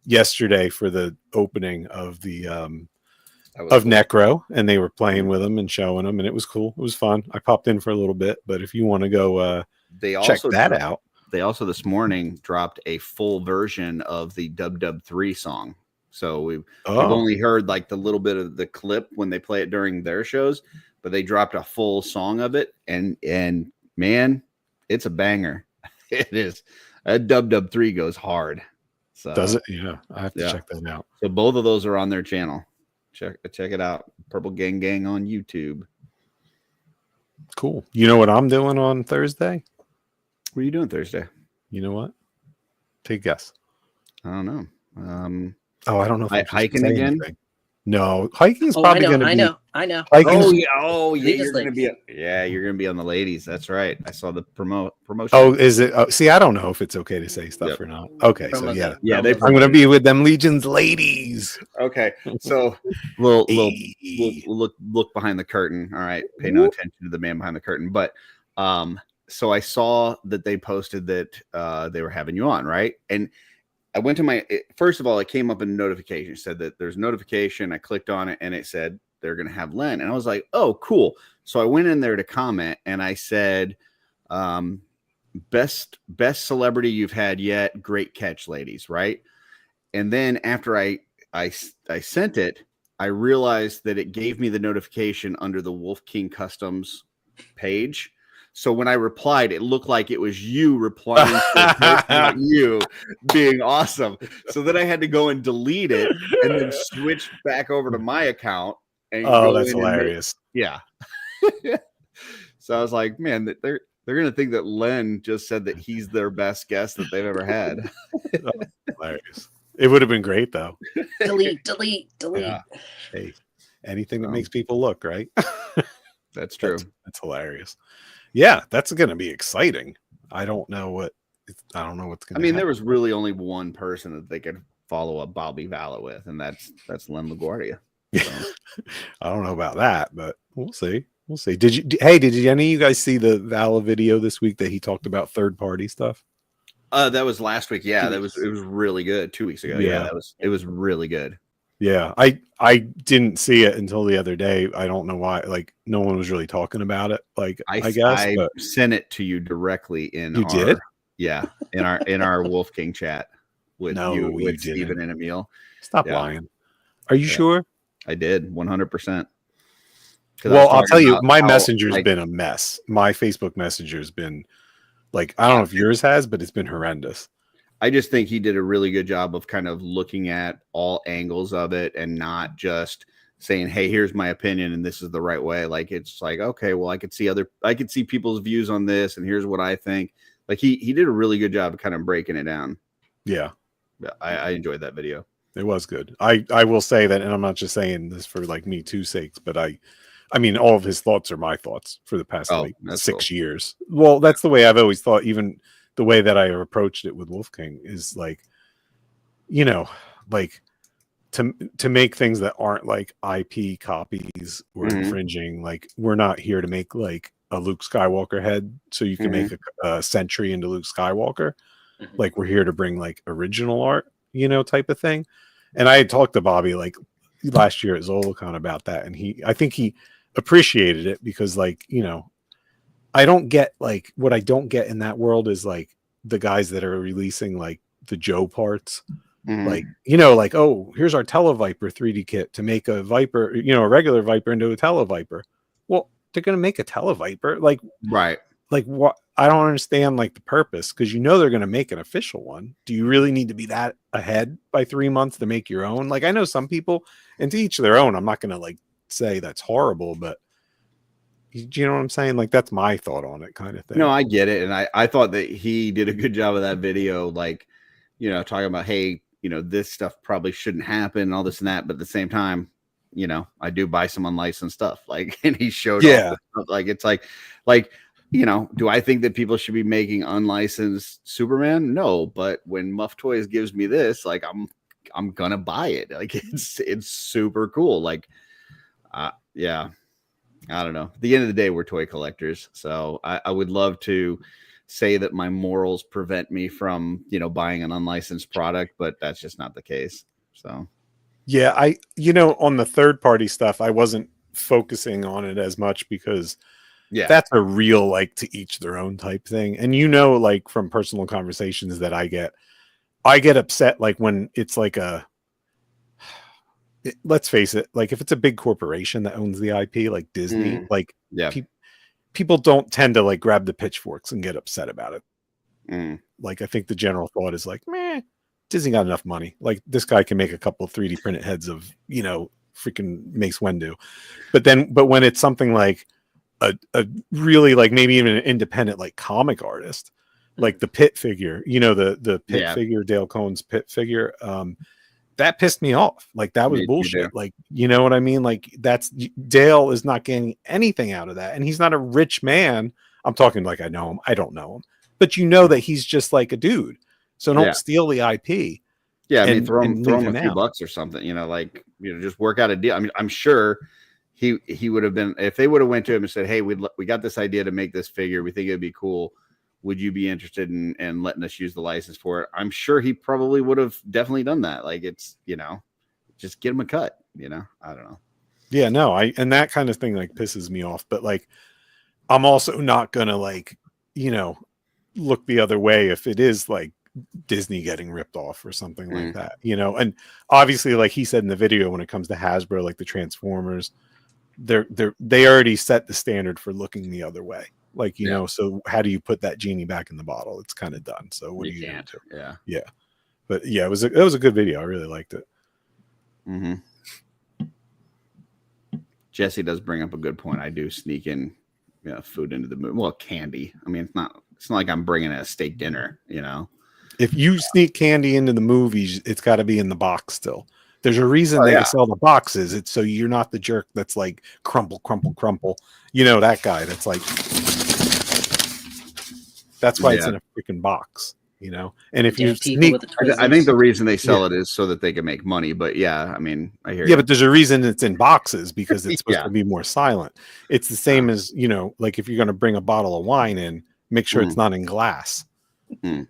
yesterday for the opening of the of Necro, and they were playing with them and showing them, and it was cool. It was fun. I popped in for a little bit, but if you want to go, check that out. They also this morning dropped a full version of the Dub 3 song. So we've only heard like the little bit of the clip when they play it during their shows. But they dropped a full song of it, and man, it's a banger. It is. Dub 3 goes hard. So does it? Yeah, I have to check that out. So both of those are on their channel. Check it out. Purple Gang on YouTube. Cool. You know what I'm doing on Thursday? What are you doing Thursday? You know what? Take a guess. I don't know. I don't know. If hiking again? Anything. No, hiking is probably going to be. I know. You're going to be. You're going to be on the ladies. That's right. I saw the promotion. Oh, is it? See, I don't know if it's okay to say stuff or not. Okay, so yeah. I'm going to be with them Legion's ladies. Okay, so we'll look behind the curtain. All right, pay no attention to the man behind the curtain. But so I saw that they posted that they were having you on, right? And I went to first of all, it came up in a notification. It said that there's a notification. I clicked on it and it said they're going to have Len. And I was like, oh, cool. So I went in there to comment and I said, best celebrity you've had yet. Great catch, ladies. Right. And then after I sent it, I realized that it gave me the notification under the Wolf King Customs page. So when I replied, it looked like it was you replying to you being awesome. So then I had to go and delete it and then switch back over to my account. And that's hilarious. Yeah. So I was like, man, they're going to think that Len just said that he's their best guest that they've ever had. Hilarious. It would have been great, though. Delete. Yeah. Hey, anything that makes people look, right? That's true. That's hilarious. Yeah, that's going to be exciting. I don't know what's going to happen. There was really only one person that they could follow up Bobby Vallet with, and that's Len LaGuardia. So. I don't know about that, but we'll see. Did any of you guys see the Vala video this week that he talked about third-party stuff? That was last week. Yeah, it was really good. 2 weeks ago. Yeah, it was really good. Yeah, I didn't see it until the other day. I don't know why. Like, no one was really talking about it. Like, I guess I sent it to you directly in. Did? Yeah, in our Wolf King chat with with Steven and Emil. Stop lying. Are you sure? I did 100%. Well, I'll tell you, my messenger's been a mess. My Facebook messenger's been like, I don't know if yours has, but it's been horrendous. I just think he did a really good job of kind of looking at all angles of it and not just saying, hey, here's my opinion and this is the right way. Like, it's like, okay, well, I could see people's views on this and here's what I think. Like he did a really good job of kind of breaking it down. Yeah. I enjoyed that video. It was good. I will say that, and I'm not just saying this for like Me Too sakes, but I mean, all of his thoughts are my thoughts for the past 6 years. Well, that's the way I've always thought. Even the way that I approached it with Wolf King is like, you know, like to make things that aren't like IP copies or infringing. Like, we're not here to make like a Luke Skywalker head so you can make a sentry into Luke Skywalker. Like, we're here to bring like original art, you know, type of thing. And I had talked to Bobby like last year at ZolaCon about that, and I think he appreciated it because, like, you know, I don't get like what I don't get in that world is like the guys that are releasing like the Joe parts, like, you know, like, oh, here's our Televiper 3D kit to make a Viper, you know, a regular Viper into a Televiper. Well, they're gonna make a Televiper, like, right? Like, what? I don't understand like the purpose, because you know they're gonna make an official one. Do you really need to be that ahead by 3 months to make your own? Like, I know some people, and to each their own. I'm not gonna like say that's horrible, but you know what I'm saying? Like, that's my thought on it, kind of thing. No, I get it. And I thought that he did a good job of that video, like, you know, talking about, hey, you know, this stuff probably shouldn't happen, all this and that. But at the same time, you know, I do buy some unlicensed stuff. Like, and he showed off stuff. Like, it's like, you know, do I think that people should be making unlicensed Superman? No, but when Muff Toys gives me this, like, I'm gonna buy it. Like, it's super cool. Like, yeah. I don't know. At the end of the day, we're toy collectors. So I would love to say that my morals prevent me from, you know, buying an unlicensed product, but that's just not the case. So, yeah, you know, on the third party stuff, I wasn't focusing on it as much because that's a real, like, to each their own type thing. And, you know, like from personal conversations that I get upset, like when it's like let's face it, like if it's a big corporation that owns the IP, like Disney, like people don't tend to like grab the pitchforks and get upset about it. Like, I think the general thought is like, meh, Disney got enough money. Like, this guy can make a couple of 3D printed heads of, you know, freaking Mace Windu. But when it's something like a really, like, maybe even an independent like comic artist, like the Pit figure, you know, the Pit figure, Dale Cohn's Pit figure, that pissed me off. Like, that was bullshit. Like, you know what I mean? Like, Dale is not getting anything out of that. And he's not a rich man. I'm talking like I know him. I don't know him. But you know that he's just like a dude. So don't steal the IP. Yeah, I mean, throw him a few bucks or something, you know, like, you know, just work out a deal. I mean, I'm sure he would have been, if they would have went to him and said, hey, we got this idea to make this figure. We think it'd be cool. Would you be interested in letting us use the license for it? I'm sure he probably would have definitely done that. Like, it's, you know, just get him a cut, you know? I don't know. Yeah, no, and that kind of thing like pisses me off. But like, I'm also not gonna, like, you know, look the other way if it is like Disney getting ripped off or something like that, you know? And obviously, like he said in the video, when it comes to Hasbro, like the Transformers, they already set the standard for looking the other way. Like, you know, so how do you put that genie back in the bottle? It's kind of done. So what are you going to do? Yeah. But yeah, it was a good video. I really liked it. Jesse does bring up a good point. I do sneak in, you know, food into the movie. Well, candy. I mean, it's not like I'm bringing a steak dinner, you know. If you sneak candy into the movies, it's got to be in the box still. There's a reason they sell the boxes. It's so you're not the jerk that's like crumple, crumple, crumple. You know, that guy that's like, that's why it's in a freaking box, you know. And if you sneak, I think the reason they sell it is so that they can make money. But yeah, I mean, I hear you. Yeah, but there's a reason it's in boxes, because it's supposed to be more silent. It's the same as, you know, like if you're going to bring a bottle of wine in, make sure it's not in glass. No,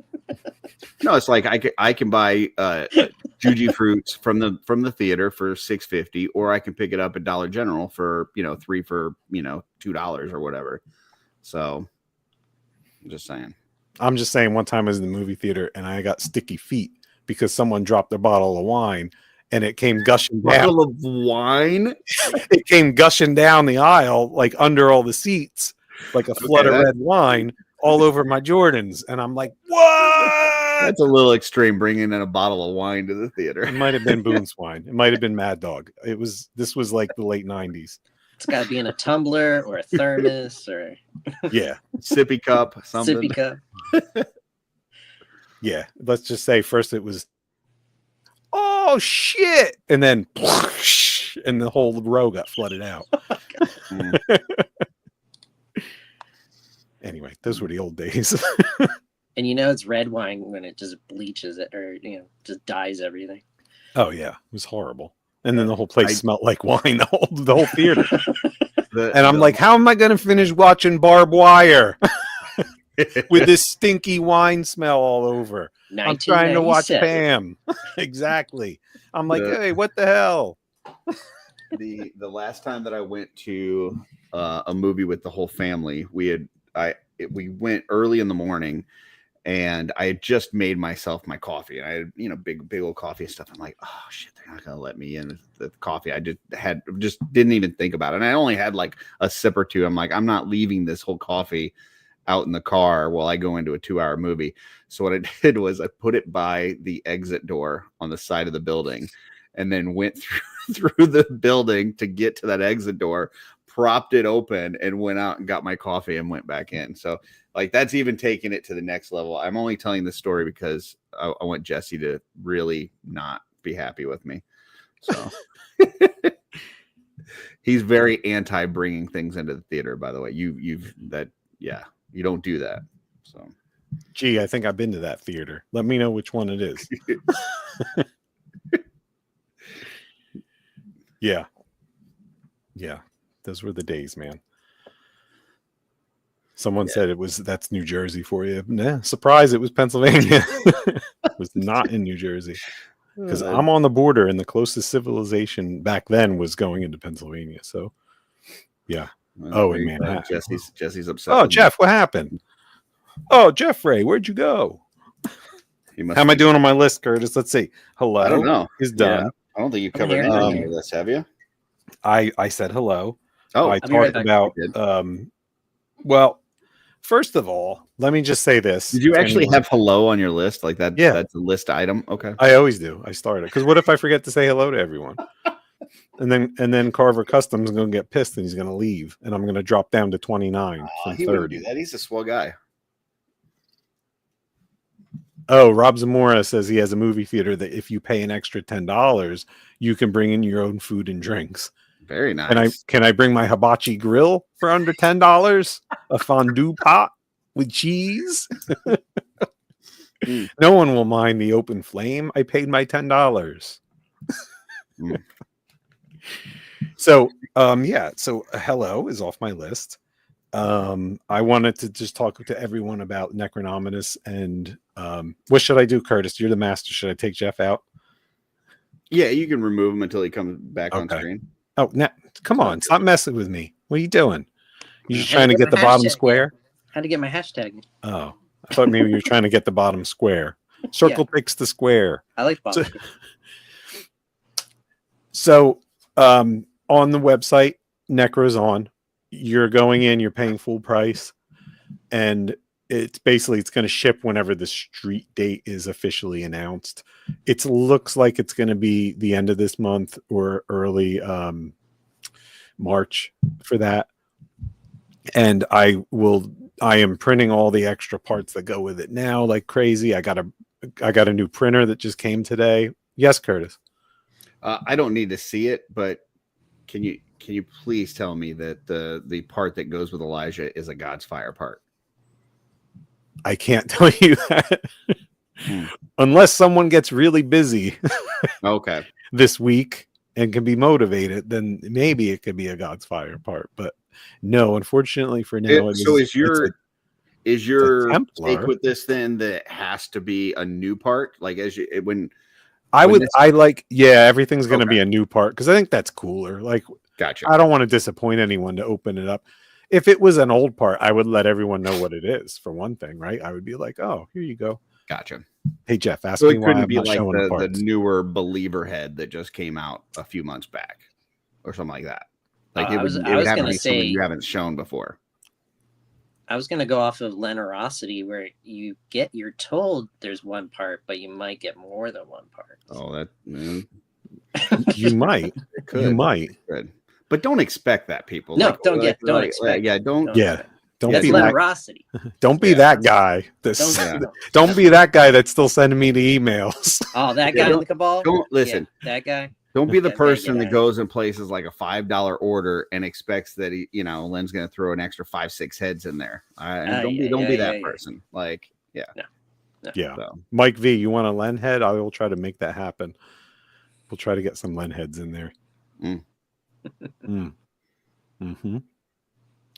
it's like I can buy Juji fruits from the theater for $6.50, or I can pick it up at Dollar General for, you know, $3 for, you know, $2 or whatever. So I'm just saying. I'm just saying, one time I was in the movie theater and I got sticky feet because someone dropped a bottle of wine and it came gushing down. Bottle of wine? It came gushing down the aisle, like under all the seats, like a flood of red wine all over my Jordans. And I'm like, what? That's a little extreme, bringing in a bottle of wine to the theater. It might have been Boone's wine. It might have been Mad Dog. This was like the late 90s. It's got to be in a tumbler or a thermos or sippy cup, something. Sippy cup. Yeah, let's just say first it was, oh shit, and then and the whole row got flooded out. Anyway, those were the old days. And it's red wine when it just bleaches it or just dyes everything. Oh yeah, it was horrible. And then the whole place smelled like wine, the whole theater. And I'm like, how am I going to finish watching Barbed Wire with this stinky wine smell all over? I'm trying to watch Pam. Exactly. I'm like, hey, what the hell? The last time that I went to a movie with the whole family, we went early in the morning. And I had just made myself my coffee, and I had, big old coffee and stuff. I'm like, oh shit, they're not gonna let me in the coffee. I just didn't even think about it. And I only had like a sip or two. I'm like, I'm not leaving this whole coffee out in the car while I go into a 2-hour movie. So what I did was I put it by the exit door on the side of the building, and then went through the building to get to that exit door, propped it open, and went out and got my coffee and went back in. So like that's even taking it to the next level. I'm only telling this story because I want Jesse to really not be happy with me. So he's very anti bringing things into the theater, by the way. You don't do that. So, gee, I think I've been to that theater. Let me know which one it is. Yeah. Those were the days, man. Someone said that's New Jersey for you. Nah, surprise, it was Pennsylvania. It was not in New Jersey. Because I'm on the border, and the closest civilization back then was going into Pennsylvania. So, yeah. In Manhattan. Jesse's upset. Oh, Jeff, what happened? Oh, Jeffrey, where'd you go? How am I doing on my list, Curtis? Let's see. Hello. I don't know. Is done. Yeah. I don't think you covered anything on your list, have you? I said hello. Oh, I talked about. Well, first of all, let me just say this. Did you actually have hello on your list? Like that? Yeah. That's a list item. Okay. I always do. I started because what if I forget to say hello to everyone? And then Carver Customs is going to get pissed and he's going to leave, and I'm going to drop down to 29 from he 30. Wouldn't do that. He's a swell guy. Oh, Rob Zamora says he has a movie theater that if you pay an extra $10, you can bring in your own food and drinks. Very nice. Can I bring my hibachi grill for under $10? A fondue pot with cheese? No one will mind the open flame. I paid my $10. So, So hello is off my list. I wanted to just talk to everyone about Necronominus and what should I do, Curtis? You're the master. Should I take Jeff out? Yeah, you can remove him until he comes back on screen. Oh, come on. Stop messing with me. What are you doing? You just trying to get the bottom square? How to get my hashtag. Oh, I thought maybe you were trying to get the bottom square. Circle picks the square. I like bottom. So on the website, Necro's on. You're going in, you're paying full price, and it's going to ship whenever the street date is officially announced. It looks like it's going to be the end of this month or early March for that. And I am printing all the extra parts that go with it now like crazy. I got a new printer that just came today. Yes, Curtis. I don't need to see it, but can you please tell me that the part that goes with Elijah is a God's Fire part? I can't tell you that unless someone gets really busy. Okay. This week and can be motivated, then maybe it could be a God's Fire part. But no, unfortunately for now. Is your take with this then that it has to be a new part? Like everything's going to be a new part because I think that's cooler. Like, gotcha. I don't want to disappoint anyone to open it up. if it was an old part, I would let everyone know what it is. For one thing, right? I would be like, "Oh, here you go." Gotcha. Hey Jeff, ask So me it why couldn't I'm be not like showing the the parts. newer Believer head that just came out a few months back, or something like that. Like it would have to be something you haven't shown before. I was gonna go off of Lenerosity, where you're told there's one part, but you might get more than one part. Oh, that you might. It could. You might. It could. But don't expect that, people. No, like, don't expect. Don't That's be Lenerosity. Don't be that guy. Don't be that guy that's still sending me the emails. Oh, that guy in the cabal. Don't listen. That guy. Don't be the person that goes and places like a $5 order and expects that Len's going to throw an extra 5-6 heads in there. Don't be that person. Like, yeah. No. Yeah. So. Mike V, you want a Len head? I will try to make that happen. We'll try to get some Len heads in there. Mm-hmm.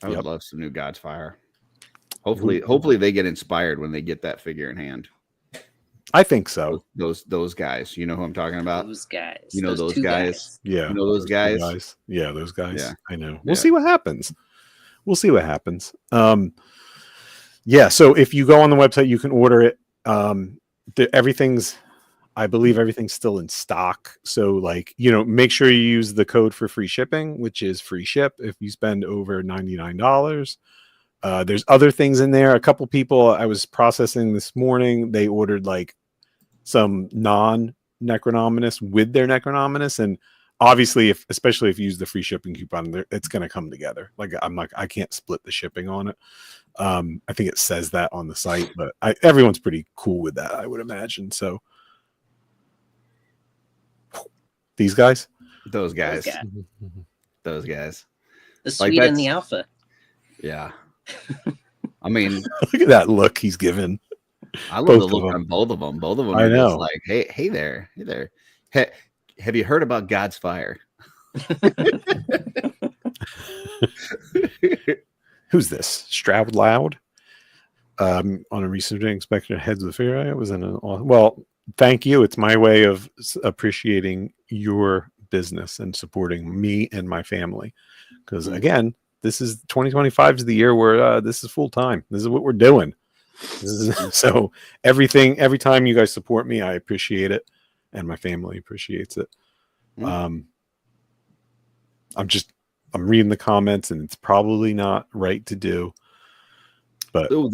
I would love some new God's Fire. Hopefully they get inspired when they get that figure in hand. I think so. Those guys, you know who I'm talking about? Those guys. You know those guys? Yeah. You know those guys? Yeah, those guys. Yeah. I know. We'll see what happens. Yeah, so if you go on the website, you can order it. I believe everything's still in stock. So make sure you use the code for free shipping, which is free ship if you spend over $99. There's other things in there. A couple people I was processing this morning, they ordered some non-Necronominus with their Necronominus, and obviously especially if you use the free shipping coupon, it's going to come together. I can't split the shipping on it. I think it says that on the site, but everyone's pretty cool with that, I would imagine. So those guys. The Sweet and the Alpha. Yeah. I mean, look at that look he's given. I love the look on both of them. Both of them I know. Just like, hey there. Have you heard about God's Fire? Who's this? Stroud Loud? On a recent inspection of heads of the fair, it was thank you. It's my way of appreciating your business and supporting me and my family. Because again, this is 2025 is the year where this is full time. This is what we're doing. So every time you guys support me, I appreciate it, and my family appreciates it. I'm reading the comments, and it's probably not right to do. But on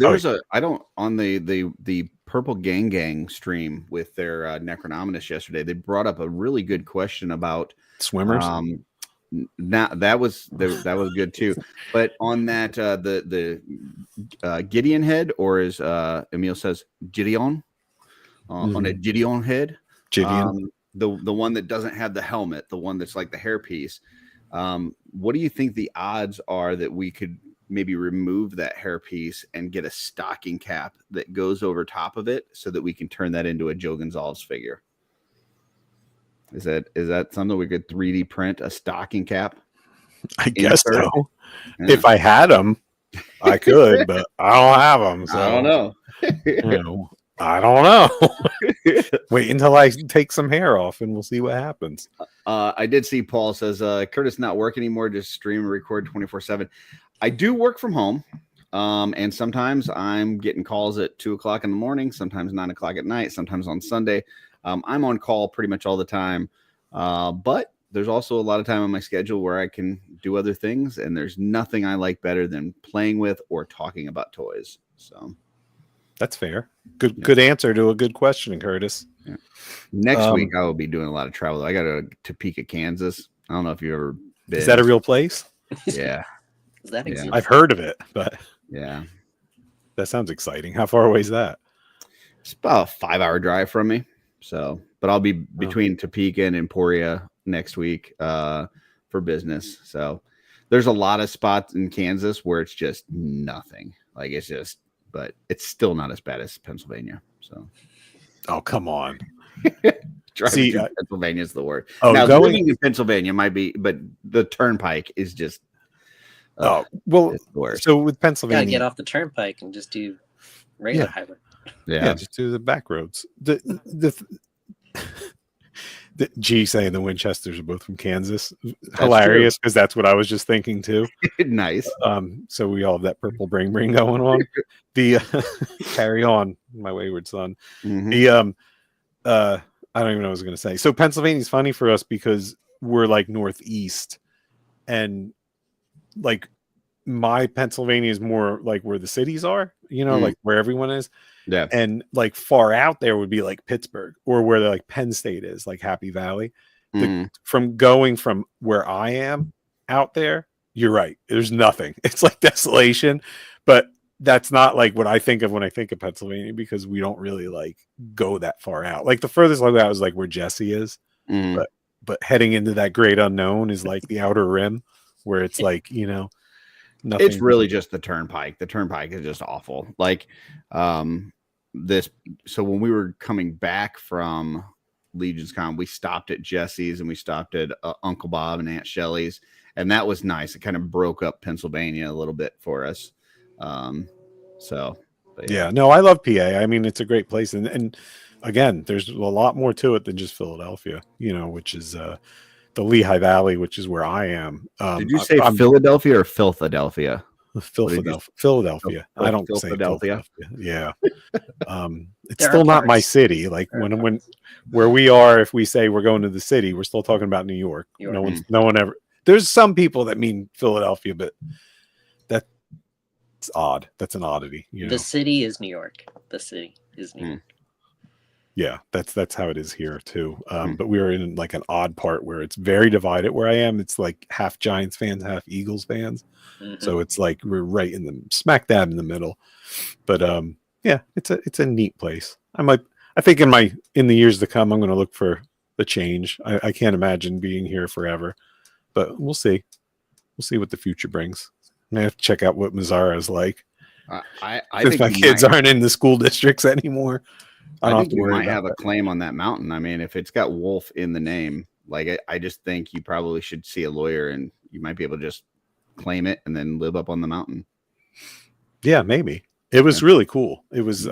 the Purple Gang stream with their Necronominus yesterday, they brought up a really good question about swimmers. Now that was good too, but on that the Gideon head, or as Emil says, Gideon, on a Gideon head, the one that doesn't have the helmet, the one that's like the hairpiece. What do you think the odds are that we could maybe remove that hairpiece and get a stocking cap that goes over top of it so that we can turn that into a Joe Gonzalez figure? Is that something we could 3D print a stocking cap? I guess so. Yeah. If I had them, I could, but I don't have them. So I don't know. I don't know. Wait until I take some hair off, and we'll see what happens. I did see Paul says Curtis not work anymore, just stream and record 24/7. I do work from home, and sometimes I'm getting calls at 2:00 in the morning, sometimes 9:00 at night, sometimes on Sunday. I'm on call pretty much all the time, but there's also a lot of time on my schedule where I can do other things, and there's nothing I like better than playing with or talking about toys. So that's fair. Good answer to a good question, Curtis. Yeah. Next week I will be doing a lot of travel. I got to Topeka, Kansas. I don't know if you ever been. Is that a real place? Yeah. Does that exist? I've heard of it, but yeah, that sounds exciting. How far away is that? It's about a 5-hour drive from me. So, but I'll be between Topeka and Emporia next week for business. So there's a lot of spots in Kansas where it's just nothing. But it's still not as bad as Pennsylvania. So, oh, come on. Driving to Pennsylvania is the worst. Oh, now, going to Pennsylvania might be, but the turnpike is just. So with Pennsylvania, gotta get off the turnpike and just do regular highway. Yeah, just do the back roads. The G saying the Winchesters are both from Kansas. Hilarious, because that's what I was just thinking too. Nice. So we all have that purple brain going on. The carry on, my wayward son. Mm-hmm. The I don't even know what I was going to say. So Pennsylvania's funny for us because we're like northeast, and like my Pennsylvania is more like where the cities are, like where everyone is. Yeah. And like far out there would be like Pittsburgh, or where like Penn State is, like Happy Valley. From going from where I am out there, you're right. There's nothing. It's like desolation, but that's not like what I think of when I think of Pennsylvania, because we don't really like go that far out. Like the furthest like that was like where Jesse is, but heading into that great unknown is like the outer rim, where it's like, nothing. It's really just the turnpike. The turnpike is just awful. Like so when we were coming back from Legion's Con, we stopped at Jesse's and we stopped at Uncle Bob and Aunt Shelley's, and that was nice. It kind of broke up Pennsylvania a little bit for us. No, I love PA. I mean, it's a great place, and again, there's a lot more to it than just Philadelphia, which is the Lehigh Valley, which is where I am. Did you say Philadelphia or Philadelphia? Philadelphia. I don't say Philadelphia. Yeah. It's still not my city. Like when where we are, if we say we're going to the city, we're still talking about New York. No one ever. There's some people that mean Philadelphia, but that's odd. That's an oddity. The city is New York. The city is New York. Yeah, that's how it is here too. But we are in like an odd part where it's very divided. Where I am, it's like half Giants fans, half Eagles fans. So it's like we're right in the smack dab in the middle. But it's a neat place. I think in the years to come, I'm going to look for the change. I can't imagine being here forever, but we'll see. We'll see what the future brings. I have to check out what Mazzara is like. I think my kids aren't in the school districts anymore. I think you might have a claim on that mountain. I mean, if it's got Wolf in the name, like I just think you probably should see a lawyer, and you might be able to just claim it and then live up on the mountain. Yeah, maybe. It was really cool. It was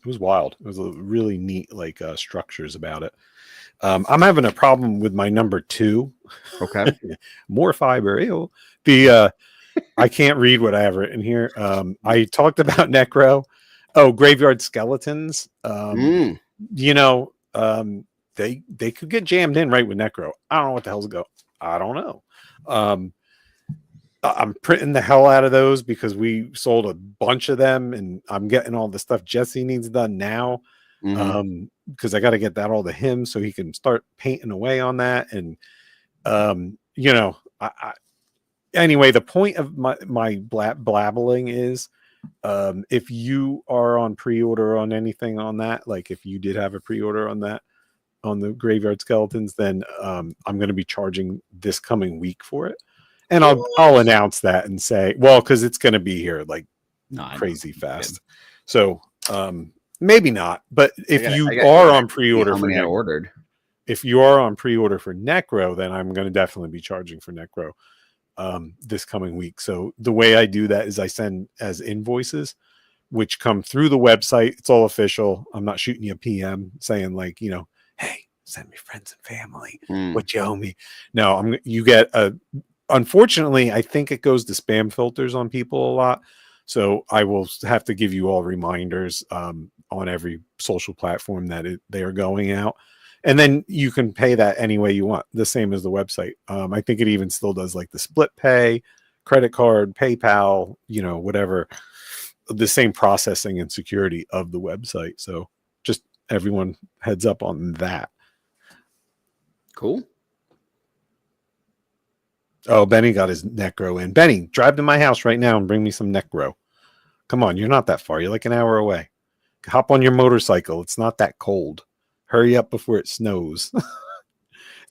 wild. It was a really neat like structures about it. I'm having a problem with my number 2. Okay. More fiber. Ew. I can't read what I have written here. I talked about Necro. Oh, graveyard skeletons. They could get jammed in right with Necro. I don't know what the hell's go. I don't know. I'm printing the hell out of those because we sold a bunch of them, and I'm getting all the stuff Jesse needs done now. Because I got to get that all to him so he can start painting away on that. And anyway, the point of my blabbling is, if you are on pre-order on anything on that, like if you did have a pre-order on that, on the graveyard skeletons, then I'm going to be charging this coming week for it, and I'll announce that and say, well, because it's going to be here like crazy fast. So maybe not, but if you are on pre-order for Necro, if you are on pre-order for Necro, then I'm going to definitely be charging for Necro this coming week. So the way I do that is I send as invoices, which come through the website. It's all official. I'm not shooting you a PM saying like, hey, send me friends and family. What you owe me? No, you get unfortunately, I think it goes to spam filters on people a lot. So I will have to give you all reminders on every social platform that they are going out. And then you can pay that any way you want, the same as the website. I think it even still does like the split pay, credit card, PayPal, whatever, the same processing and security of the website. So just everyone heads up on that. Cool. Oh, Benny got his Necro in. Benny, drive to my house right now and bring me some Necro. Come on, you're not that far. You're like an hour away. Hop on your motorcycle. It's not that cold. Hurry up before it snows. It's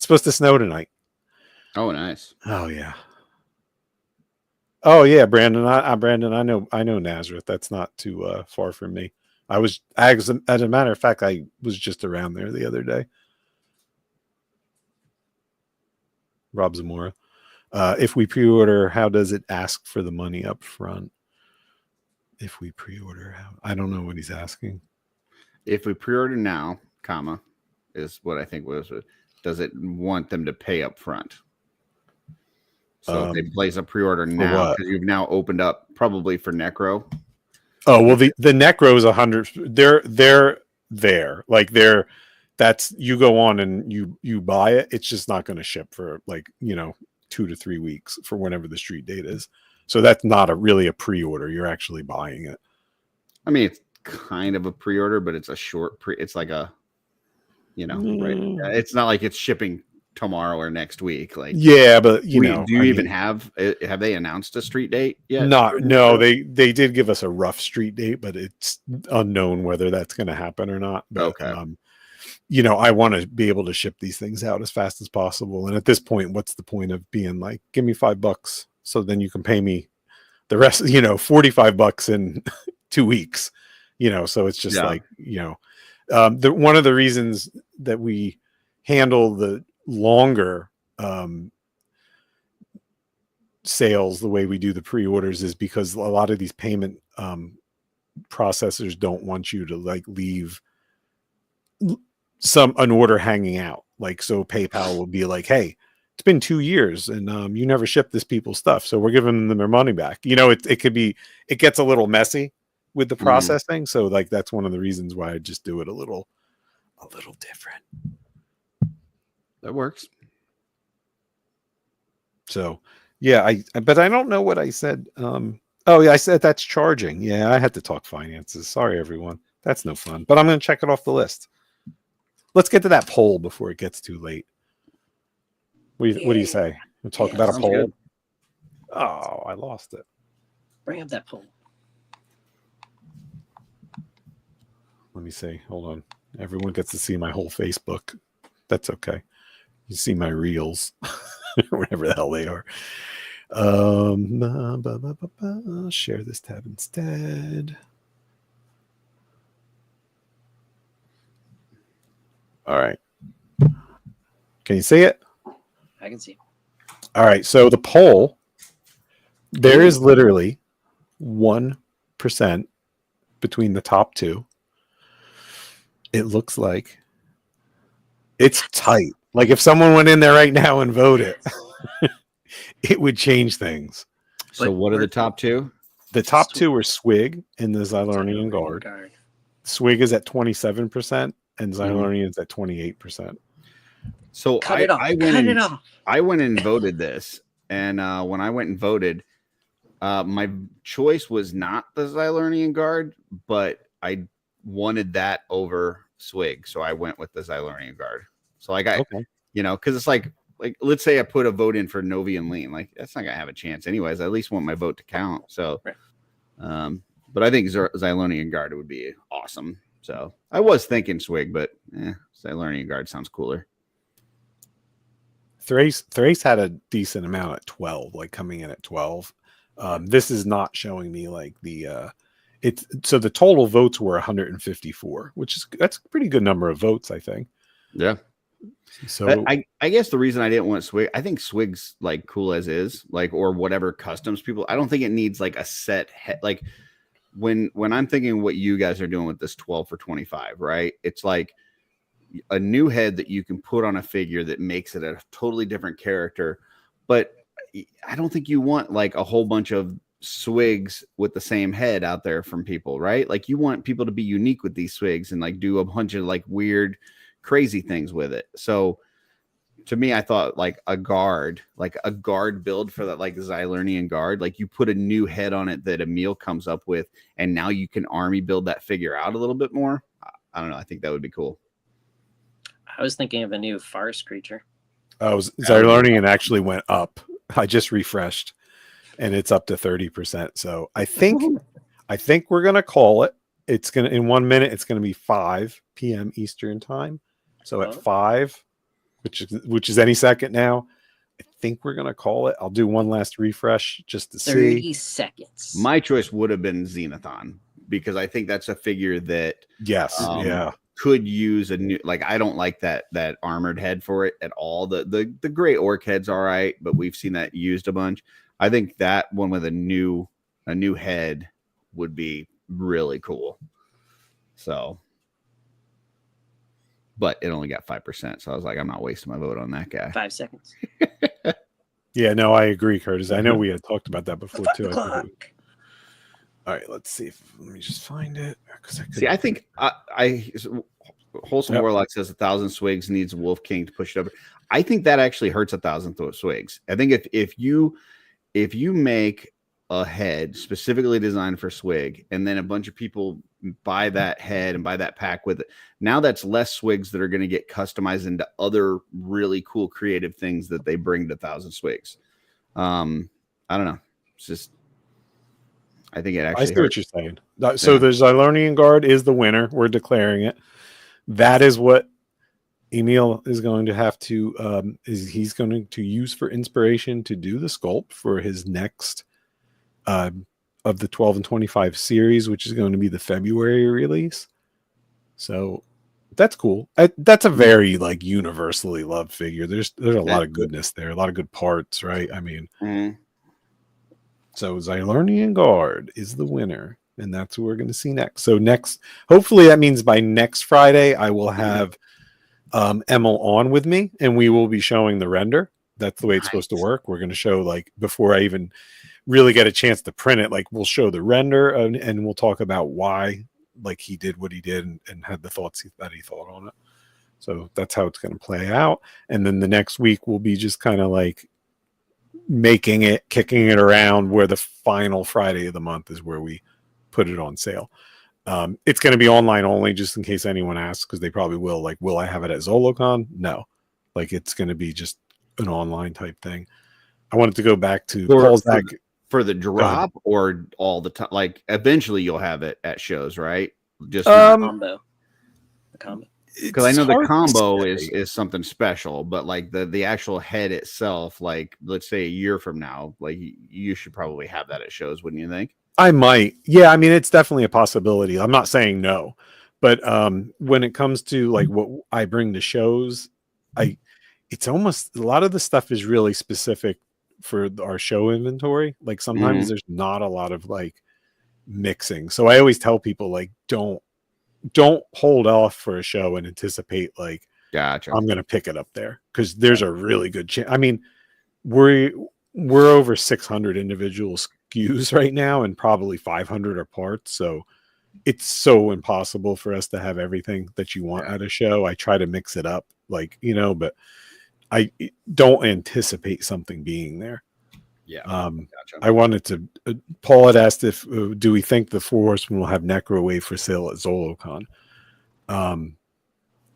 supposed to snow tonight. Oh, nice. Oh, yeah. Oh, yeah, Brandon. Brandon, I know Nazareth. That's not too far from me. As a matter of fact, I was just around there the other day. Rob Zamora. If we pre-order, how does it ask for the money up front? If we pre-order, I don't know what he's asking. If we pre-order now, comma, is what I think was it. does it want them to pay up front? So if they place a pre-order now, because you've now opened up probably for Necro. Oh, well, the Necro is 100. They're there. Like that's you go on and you buy it. It's just not going to ship for 2 to 3 weeks for whenever the street date is. So that's not really a pre-order. You're actually buying it. I mean, it's kind of a pre-order, but it's a short it's like a, right? It's not like it's shipping tomorrow or next week. Like, yeah, but do you even have they announced a street date yet? No, they did give us a rough street date, but it's unknown whether that's going to happen or not. But, okay. I want to be able to ship these things out as fast as possible. And at this point, what's the point of being like, give me $5 so then you can pay me the rest, $45 in 2 weeks, so it's just one of the reasons that we handle the longer sales the way we do the pre-orders is because a lot of these payment processors don't want you to leave an order hanging out. So PayPal will be like, hey, it's been 2 years and you never shipped this people's stuff, so we're giving them their money back. It gets a little messy with the processing. So that's one of the reasons why I just do it a little different. That works. So yeah, but I don't know what I said. I said that's charging. Yeah, I had to talk finances. Sorry, everyone. That's no fun. But I'm going to check it off the list. Let's get to that poll before it gets too late. What do you say? We'll talk about a poll. Good. Oh, I lost it. Bring up that poll. Let me see. Hold on. Everyone gets to see my whole Facebook. That's okay. You see my reels, whatever the hell they are. Share this tab instead. All right. Can you see it? I can see. All right. So the poll, there is literally 1% between the top two. It looks like it's tight. Like if someone went in there right now and voted, it would change things. So what are the top two? The top two are Swig and the Xylurnian Guard. Swig is at 27% and Xylurnian is at 28%. So I went and voted this. And when I went and voted, my choice was not the Xylurnian Guard, but I wanted that over Swig. So I went with the Xylurnian Guard. So because it's like let's say I put a vote in for Novi and Lean, that's not gonna have a chance anyways. I at least want my vote to count. So but I think Xylurnian Guard would be awesome. So I was thinking Swig, but Xylurnian Guard sounds cooler. Thrace had a decent amount at 12, coming in at 12. This is not showing me so the total votes were 154, that's a pretty good number of votes, I think. Yeah. So I guess the reason I didn't want Swig, I think Swig's cool as is, or whatever customs people. I don't think it needs a set head. When I'm thinking what you guys are doing with this 12 for 25, right? It's a new head that you can put on a figure that makes it a totally different character. But I don't think you want a whole bunch of Swigs with the same head out there from people, right? You want people to be unique with these Swigs and do a bunch of weird, crazy things with it. So to me, I thought a guard build for that Xylurnian Guard, you put a new head on it that Emil comes up with, and now you can army build that figure out a little bit more. I don't know. I think that would be cool. I was thinking of a new forest creature. Xylurnian actually went up. I just refreshed, and it's up to 30%. So I think we're gonna call it. It's gonna in 1 minute. It's gonna be 5 p.m. Eastern time. So at 5, which is any second now, I think we're gonna call it. I'll do one last refresh just to 30 seconds. My choice would have been Xenothon because I think that's a figure that could use a new. I don't like that armored head for it at all. The gray orc head's all right, but we've seen that used a bunch. I think that one with a new head would be really cool. So but it only got 5%. So I was like, I'm not wasting my vote on that guy. 5 seconds. Yeah, no, I agree, Curtis. I know we had talked about that before too. All right, let's see. Let me just find it. I think Wholesome Warlock says 1,000 swigs needs Wolf King to push it over. I think that actually hurts 1,000 swigs. I think if you make a head specifically designed for swig, and then a bunch of people buy that head and buy that pack with it, now that's less swigs that are going to get customized into other really cool creative things that they bring to 1,000 swigs. I don't know. It's just, I think it actually. I see what you're saying. So the Xylurnian Guard is the winner. We're declaring it. That is what Emil is going to have to he's going to use for inspiration to do the sculpt for his next of the 12 and 25 series, which is going to be the February release. So that's cool. That's a very like universally loved figure. There's a lot of goodness there, a lot of good parts, right? I mean, so Xylurnian Guard is the winner, and that's who we're going to see next. So hopefully that means by next Friday, I will have Emil on with me, and we will be showing the render. That's the way it's supposed to work. We're going to show, like, before I even really get a chance to print it, like, we'll show the render and we'll talk about why, like, he did what he did and had the thoughts that he thought on it. So that's how it's going to play out. And then the next week will be just kind of like making it, kicking it around, where the final Friday of the month is where we put it on sale. It's going to be online only, just in case anyone asks, because they probably will. Like, will I have it at ZoloCon? No. Like, it's going to be just an online type thing. I wanted to go back to Paul's back for the drop, or all the time. Like, eventually you'll have it at shows, right? Just the combo. Because I know the combo is something special, but like the actual head itself, like, let's say a year from now, like, you should probably have that at shows, wouldn't you think? I might. Yeah, I mean, it's definitely a possibility. I'm not saying no, but when it comes to like what I bring to shows, it's almost, a lot of the stuff is really specific for our show inventory. Like, sometimes there's not a lot of like mixing. So I always tell people, like, don't hold off for a show and anticipate like, gotcha, I'm going to pick it up there, because there's a really good chance. I mean, we're over 600 individual SKUs right now, and probably 500 are parts. So it's so impossible for us to have everything that you want at a show. I try to mix it up, like, but I don't anticipate something being there. Yeah. Gotcha. I wanted to, Paul had asked if, do we think the Four Horsemen will have Necro Wave for sale at ZoloCon?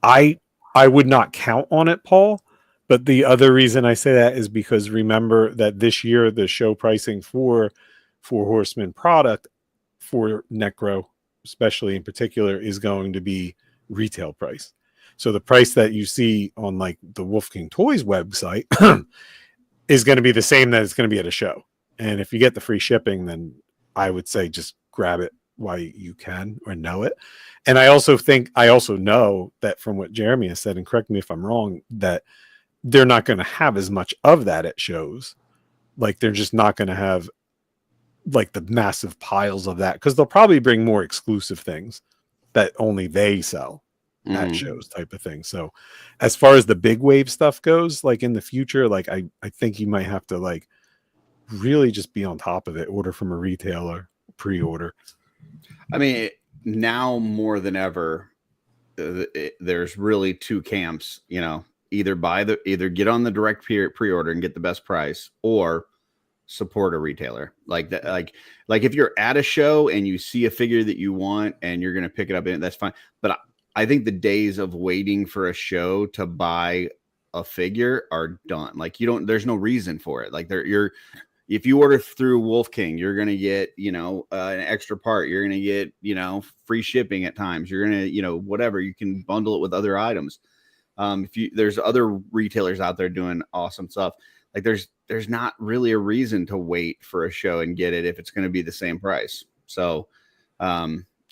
I would not count on it, Paul. But the other reason I say that is because remember that this year, the show pricing for Four Horsemen product for Necro, especially in particular, is going to be retail price. So the price that you see on like the Wolf King Toys website is going to be the same that it's going to be at a show. And if you get the free shipping, then I would say just grab it while you can or know it. And I also know that from what Jeremy has said, and correct me if I'm wrong, that they're not going to have as much of that at shows. Like, they're just not going to have like the massive piles of that, because they'll probably bring more exclusive things that only they sell at shows, type of thing. So as far as the big wave stuff goes, like in the future, like I think you might have to like really just be on top of it, order from a retailer, pre-order. I mean, now more than ever, there's really two camps, either get on the direct pre-order and get the best price, or support a retailer. Like that, like if you're at a show and you see a figure that you want and you're going to pick it up, and that's fine. But I think the days of waiting for a show to buy a figure are done. Like, there's no reason for it. Like, if you order through Wolf King, you're going to get, an extra part. You're going to get, free shipping at times. You're going to, whatever, you can bundle it with other items. There's other retailers out there doing awesome stuff. Like, there's not really a reason to wait for a show and get it if it's going to be the same price. So,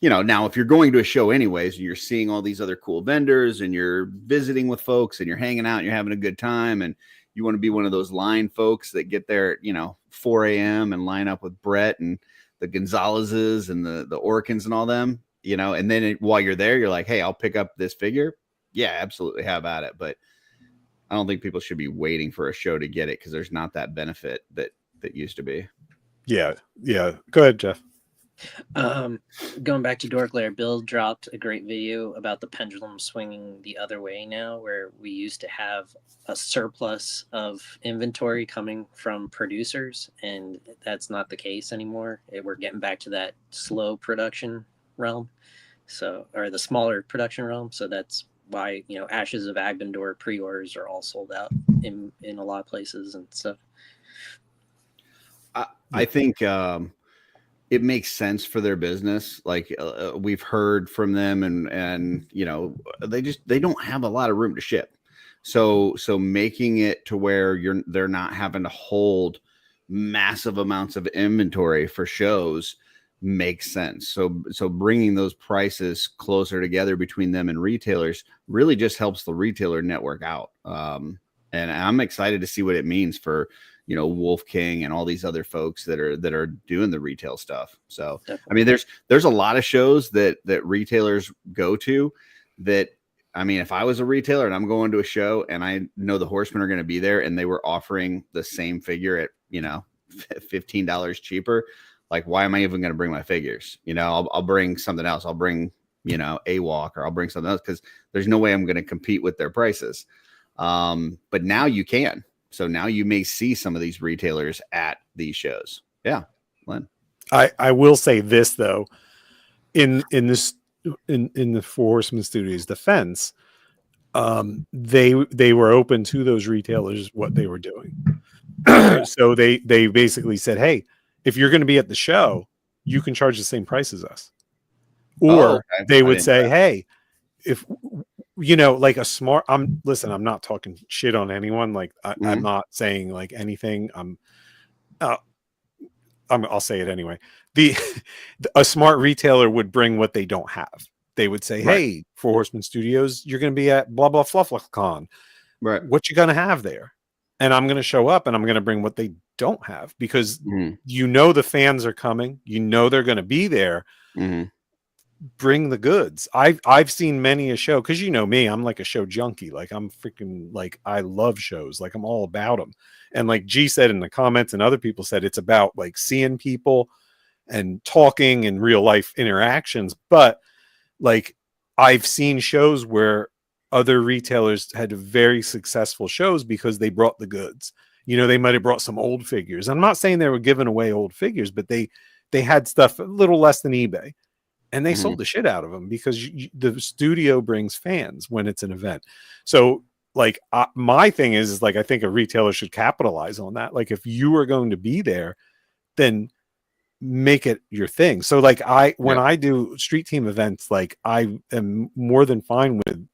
now if you're going to a show anyways, and you're seeing all these other cool vendors and you're visiting with folks and you're hanging out and you're having a good time, and you want to be one of those line folks that get there at, 4 a.m. and line up with Brett and the Gonzalez's and the Orkins and all them, and then while you're there, you're like, hey, I'll pick up this figure. yeah, absolutely have at it. But I don't think people should be waiting for a show to get it because there's not that benefit that used to be. Yeah. Go ahead, Jeff. Going back to Dork Lair, Bill dropped a great video about the pendulum swinging the other way now, where we used to have a surplus of inventory coming from producers, and that's not the case anymore. We're getting back to that slow production realm, or the smaller production realm. So that's why, Ashes of Agbendor pre-orders are all sold out in a lot of places and stuff. I think it makes sense for their business. Like we've heard from them, and they don't have a lot of room to ship. So making it to where they're not having to hold massive amounts of inventory for shows makes sense. So bringing those prices closer together between them and retailers really just helps the retailer network out. And I'm excited to see what it means for Wolf King and all these other folks that are doing the retail stuff. So definitely. I mean, there's a lot of shows that retailers go to that. I mean, if I was a retailer and I'm going to a show and I know the Horsemen are going to be there and they were offering the same figure at $15 cheaper, like why am I even going to bring my figures? I'll bring something else. I'll bring AWOC, or I'll bring something else, because there's no way I'm going to compete with their prices. But now you can. So now you may see some of these retailers at these shows. Yeah, Len. I will say this though, in the Four Horsemen Studios defense, they were open to those retailers what they were doing. So they basically said, hey, if you're going to be at the show, you can charge the same price as us. Or they would say, hey, if like a smart, I'm not talking shit on anyone. Like I'm not saying like anything. I'll say it anyway. A smart retailer would bring what they don't have. They would say, hey, Four Horsemen Studios, you're going to be at blah, blah, FluffCon. Right. What you going to have there? And I'm going to show up and I'm going to bring what they don't have, because the fans are coming. They're going to be there. Bring the goods. I've seen many a show, because me, I'm like a show junkie. Like I'm freaking, like I love shows. Like I'm all about them. And like G said in the comments and other people said, it's about like seeing people and talking and real life interactions. But like I've seen shows where other retailers had very successful shows because they brought the goods. They might have brought some old figures. I'm not saying they were giving away old figures, but they had stuff a little less than eBay. And they sold the shit out of them, because the studio brings fans when it's an event. So like my thing is like, I think a retailer should capitalize on that. Like if you are going to be there, then make it your thing. So like when I do street team events, like I am more than fine with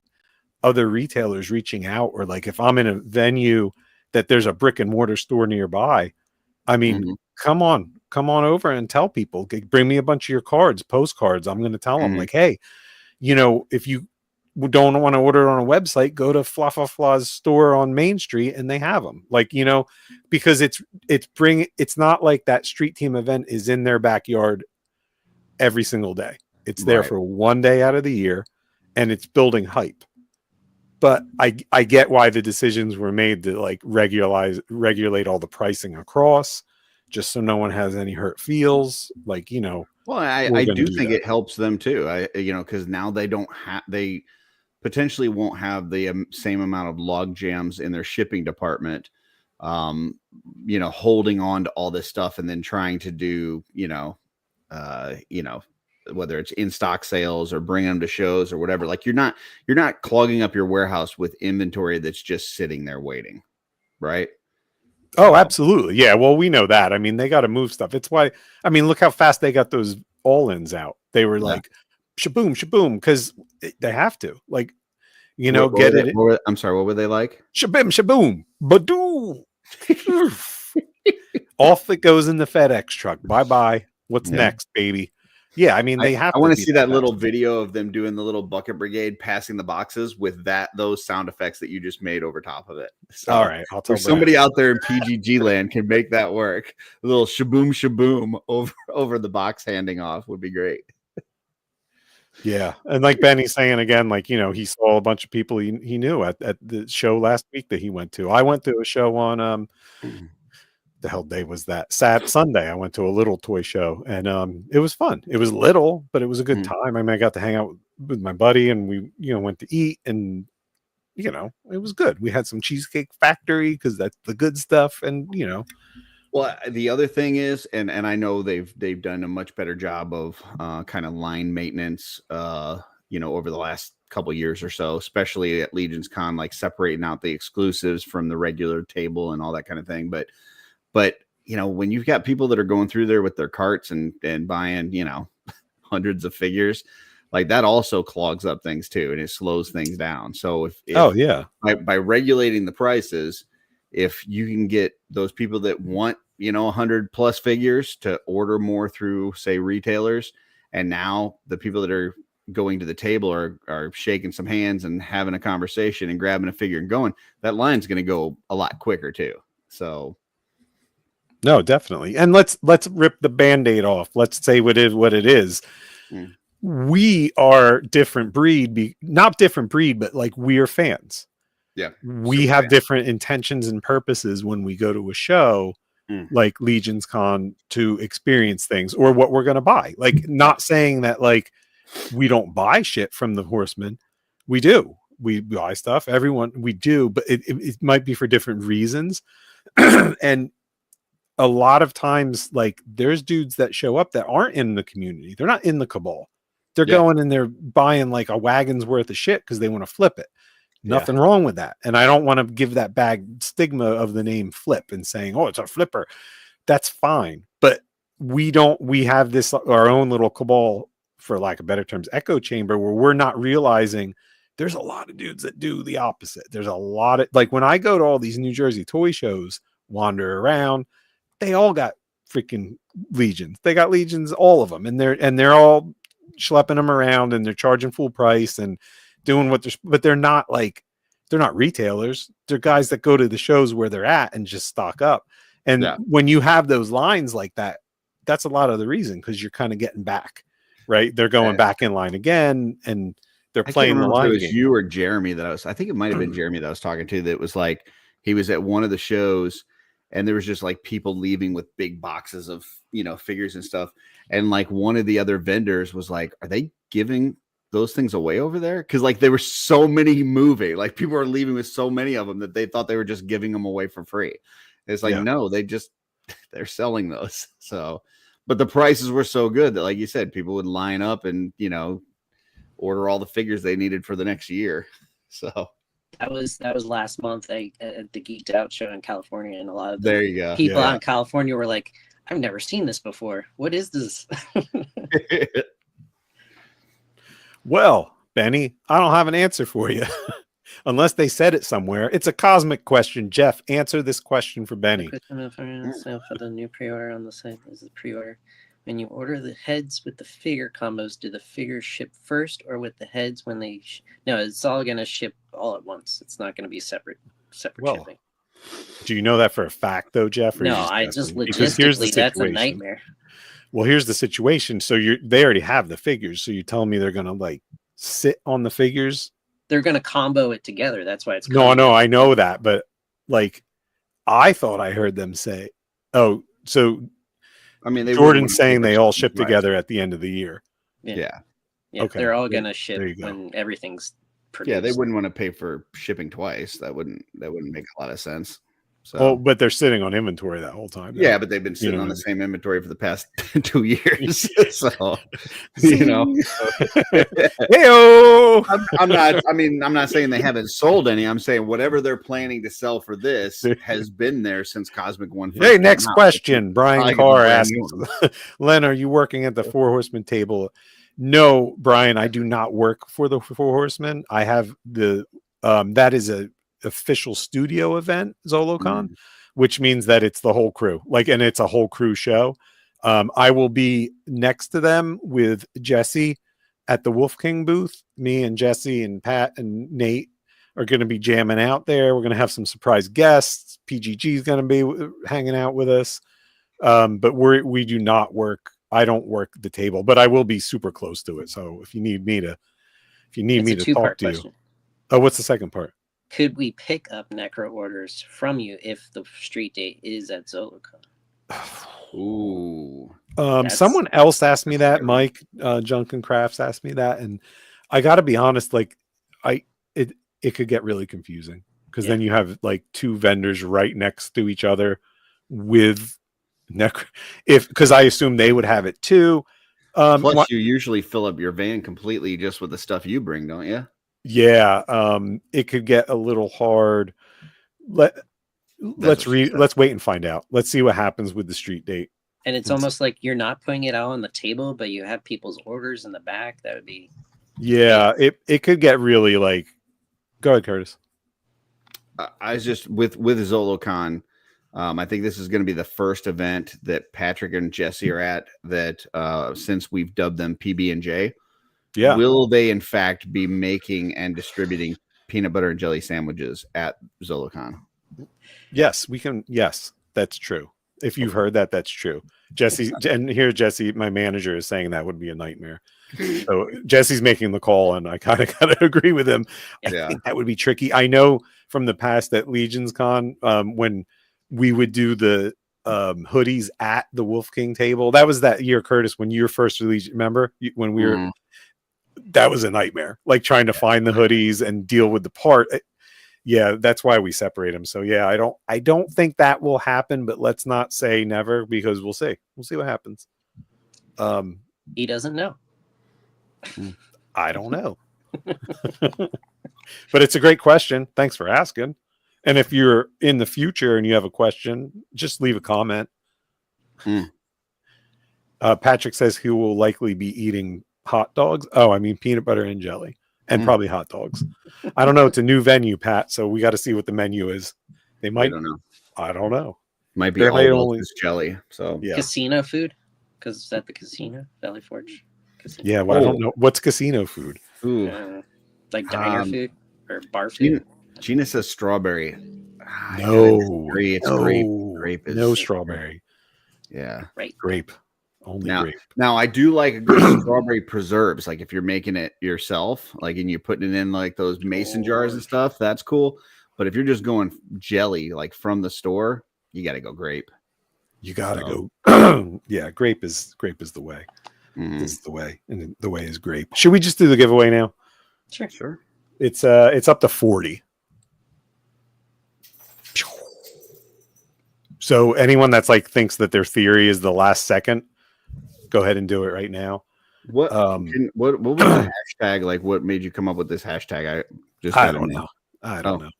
other retailers reaching out, or like if I'm in a venue that there's a brick and mortar store nearby, I mean, come on over and tell people, bring me a bunch of your cards, postcards. I'm going to tell them like, hey, if you don't want to order it on a website, go to Fla's store on Main Street and they have them. Like, because it's not like that street team event is in their backyard every single day. It's there for one day out of the year, and it's building hype. But I get why the decisions were made to like regulate all the pricing across, just so no one has any hurt feels. Like, well, I do think it helps them too. Because now they potentially won't have the same amount of log jams in their shipping department, holding on to all this stuff and then trying to do, whether it's in stock sales or bring them to shows or whatever. Like you're not clogging up your warehouse with inventory that's just sitting there waiting. Right. Oh, absolutely. Yeah. Well, we know that. I mean, they got to move stuff. It's why, I mean, look how fast they got those all-ins out. They were like, shaboom, shaboom, because they have to, like, get it. I'm sorry. What were they like? Shabim, shaboom, badoo. Off it goes in the FedEx truck. Bye-bye. What's next, baby? Yeah, I mean, they have. I want to see that little video of them doing the little bucket brigade passing the boxes with those sound effects that you just made over top of it. So all right, I'll tell somebody out there in PGG land can make that work. A little shaboom shaboom over the box handing off would be great. Yeah. And like Benny's saying again, like, you know, he saw a bunch of people he knew at the show last week that he went to. I went to a show on the hell day was that? Sunday. I went to a little toy show and it was fun. It was little, but it was a good time. I mean, I got to hang out with my buddy and we, you know, went to eat and you know, it was good. We had some Cheesecake Factory because that's the good stuff. And you know, well, the other thing is, and I know they've done a much better job of kind of line maintenance, you know, over the last couple of years or so, especially at Legion's Con, like separating out the exclusives from the regular table and all that kind of thing. But you know, when you've got people that are going through there with their carts and buying, you know, hundreds of figures, like that also clogs up things too, and it slows things down. So if by regulating the prices, if you can get those people that want, you know, 100 plus figures to order more through, say, retailers, and now the people that are going to the table are shaking some hands and having a conversation and grabbing a figure and going, that line's going to go a lot quicker too. So no, definitely. And let's rip the Band-Aid off. Let's say what it is. We are different breed, not different breed, but like we're fans. Yeah. We have different intentions and purposes when we go to a show like Legion's Con to experience things or what we're going to buy. Like not saying that like we don't buy shit from the Horsemen. We do. We buy stuff. Everyone, we do, but it might be for different reasons. And a lot of times, like there's dudes that show up that aren't in the community. They're not in the cabal. They're going and they're buying like a wagon's worth of shit because they want to flip it. Nothing wrong with that. And I don't want to give that bad stigma of the name flip and saying, oh, it's a flipper. That's fine. But we have this, our own little cabal, for lack of better terms, echo chamber, where we're not realizing there's a lot of dudes that do the opposite. There's a lot of, like when I go to all these New Jersey toy shows, wander around, they all got freaking Legions. They got Legions, all of them. And they're all schlepping them around and they're charging full price and doing but they're not retailers. They're guys that go to the shows where they're at and just stock up. And when you have those lines like that, that's a lot of the reason, because you're kind of getting back, right? They're going back in line again and they're playing the line. It was you or Jeremy I think it might have been Jeremy that I was talking to, that was like, he was at one of the shows and there was just like people leaving with big boxes of, you know, figures and stuff. And like one of the other vendors was like, are they giving those things away over there? Because like there were so many moving, like people are leaving with so many of them that they thought they were just giving them away for free. It's like, no, they're selling those. So, but the prices were so good that, like you said, people would line up and, you know, order all the figures they needed for the next year. So that was last month at the Geeked Out show in California, and a lot of people out in California were like, I've never seen this before. What is this? Well, Benny, I don't have an answer for you unless they said it somewhere. It's a cosmic question. Jeff, answer this question for Benny. For the new pre-order on the site is the pre-order. When you order the heads with the figure combos, do the figures ship first or with the heads when they... No, it's all going to ship all at once. It's not going to be separate shipping. Do you know that for a fact, though, Jeff? No, I just logistically, that's a nightmare. Well, here's the situation. So they already have the figures. So you're telling me they're going to like sit on the figures? They're going to combo it together. That's why it's... No, I know that. But like, I thought I heard them say, oh, so... I mean, Jordan's saying they all ship together at the end of the year. Yeah. Okay. They're all gonna ship when everything's produced. Yeah, they wouldn't want to pay for shipping twice. That wouldn't make a lot of sense. So, but they're sitting on inventory that whole time. Yeah, but they've been sitting on the same inventory for the past 2 years. So, you know, I'm not saying they haven't sold any. I'm saying whatever they're planning to sell for this has been there since Cosmic One. Hey, next question. Brian Carr asks, Len, are you working at the Four Horsemen table? No, Brian, I do not work for the Four Horsemen. I have that is a official studio event, ZoloCon, which means that it's the whole crew, and it's a whole crew show. I will be next to them with Jesse at the Wolf King booth. Me and Jesse and Pat and Nate are going to be jamming out there. We're going to have some surprise guests. PGG is going to be hanging out with us. But we do not work. I don't work the table, but I will be super close to it. So if you need me to talk to you. Oh, what's the second part? Could we pick up necro orders from you if the street date is at ZoloCon? Ooh. Someone else asked me that. Mike Junkin Crafts asked me that, and I got to be honest. Like, it could get really confusing because then you have like two vendors right next to each other with because I assume they would have it too. Plus, you usually fill up your van completely just with the stuff you bring, don't you? Yeah, it could get a little hard. Let's wait and find out. Let's see what happens with the street date. And it's almost like you're not putting it out on the table, but you have people's orders in the back. That would be. Yeah, it could get really like. Go ahead, Curtis. I was just with ZoloCon. I think this is going to be the first event that Patrick and Jesse are at that since we've dubbed them PB&J. Yeah. Will they, in fact, be making and distributing peanut butter and jelly sandwiches at ZoloCon? Yes, we can. Yes, that's true. If you've heard that, that's true. Jesse, and here Jesse, my manager, is saying that would be a nightmare. So Jesse's making the call, and I kind of agree with him. I think that would be tricky. I know from the past at Legions Con, when we would do the hoodies at the Wolf King table. That was that year, Curtis, when you were first released. Remember when we were? That was a nightmare. Like trying to find the hoodies and deal with the part. Yeah, that's why we separate them. So yeah, I don't think that will happen. But let's not say never because we'll see. We'll see what happens. He doesn't know. I don't know. But it's a great question. Thanks for asking. And if you're in the future and you have a question, just leave a comment. Patrick says he will likely be eating hot dogs. Oh, I mean peanut butter and jelly and probably hot dogs. I don't know. It's a new venue, Pat. So we got to see what the menu is. They might. I don't know. Might be all jelly. So yeah. Casino food because it's at the casino, Valley Forge. Casino. Yeah. Well, I don't know what's casino food. Like diner food or bar food. Gina says strawberry. No, it's grape. Grape is no strawberry. Yeah, grape. Only grape. Now I do like a good strawberry preserves. Like if you're making it yourself, like and you're putting it in like those mason jars and stuff, that's cool. But if you're just going jelly, like from the store, you got to go grape. You got to go. Yeah, grape is the way. This is the way, and the way is grape. Should we just do the giveaway now? Sure. It's up to 40. So anyone that's like thinks that their theory is the last second, go ahead and do it right now. What was the hashtag? Like, what made you come up with this hashtag? I don't know. I don't know.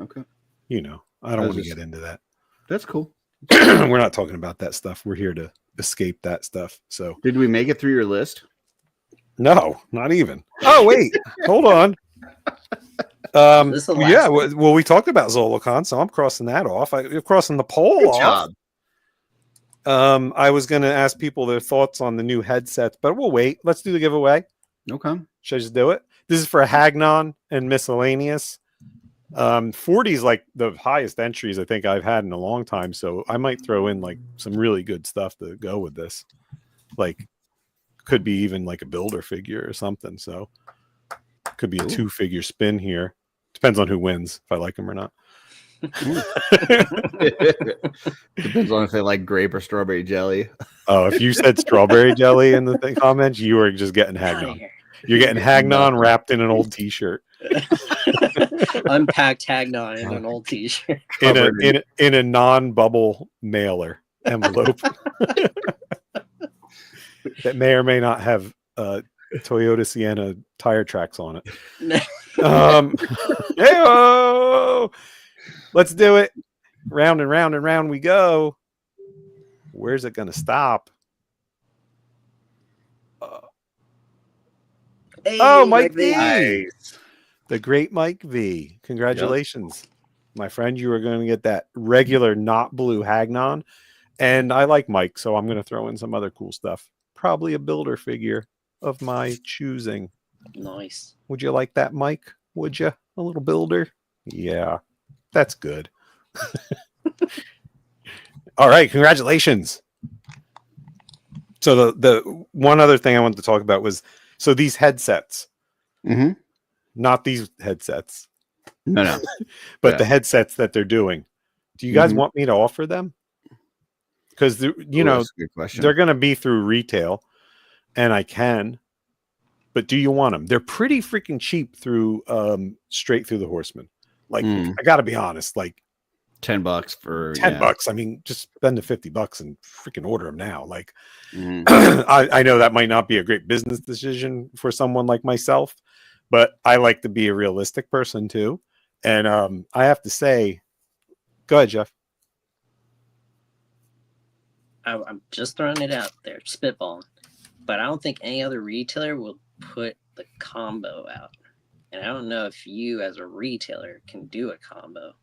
Okay. You know, I don't want to get into that. That's cool. We're not talking about that stuff. We're here to escape that stuff. So, did we make it through your list? No, not even. Oh wait, hold on. Yeah, well, we talked about ZoloCon, so I'm crossing that off. You're crossing the poll off. I was going to ask people their thoughts on the new headsets, but we'll wait. Let's do the giveaway. Okay. Should I just do it? This is for Hagnon and miscellaneous. 40 is like the highest entries I think I've had in a long time, so I might throw in like some really good stuff to go with this. Like, could be even like a builder figure or something. So, could be a 2-figure spin here. Depends on who wins, if I like them or not. Depends on if they like grape or strawberry jelly. Oh, if you said strawberry jelly in the comments, you were just getting Hagnon. You're getting Hagnon wrapped in an old T-shirt. Unpacked Hagnon in an old T-shirt. In a non-bubble mailer envelope that may or may not have Toyota Sienna tire tracks on it. Hey-o! Let's do it. Round and round and round we go. Where's it going to stop? Mike V. Nice. The great Mike V. Congratulations, my friend. You are going to get that regular not blue Hagnon. And I like Mike, so I'm going to throw in some other cool stuff. Probably a builder figure of my choosing. Nice. Would you like that, Mike? Would you? A little builder? Yeah, that's good. All right, congratulations. So the one other thing I wanted to talk about was, so these headsets, not these headsets, no, but the headsets that they're doing. Do you guys want me to offer them? Because they're going to be through retail, and I can. But do you want them? They're pretty freaking cheap through straight through the Horseman. Like I got to be honest, like $10 for $10. I mean, just spend the $50 and freaking order them now. Like I know that might not be a great business decision for someone like myself, but I like to be a realistic person too. And I have to say, go ahead, Jeff. I'm just throwing it out there, spitballing, but I don't think any other retailer will put the combo out. And I don't know if you as a retailer can do a combo.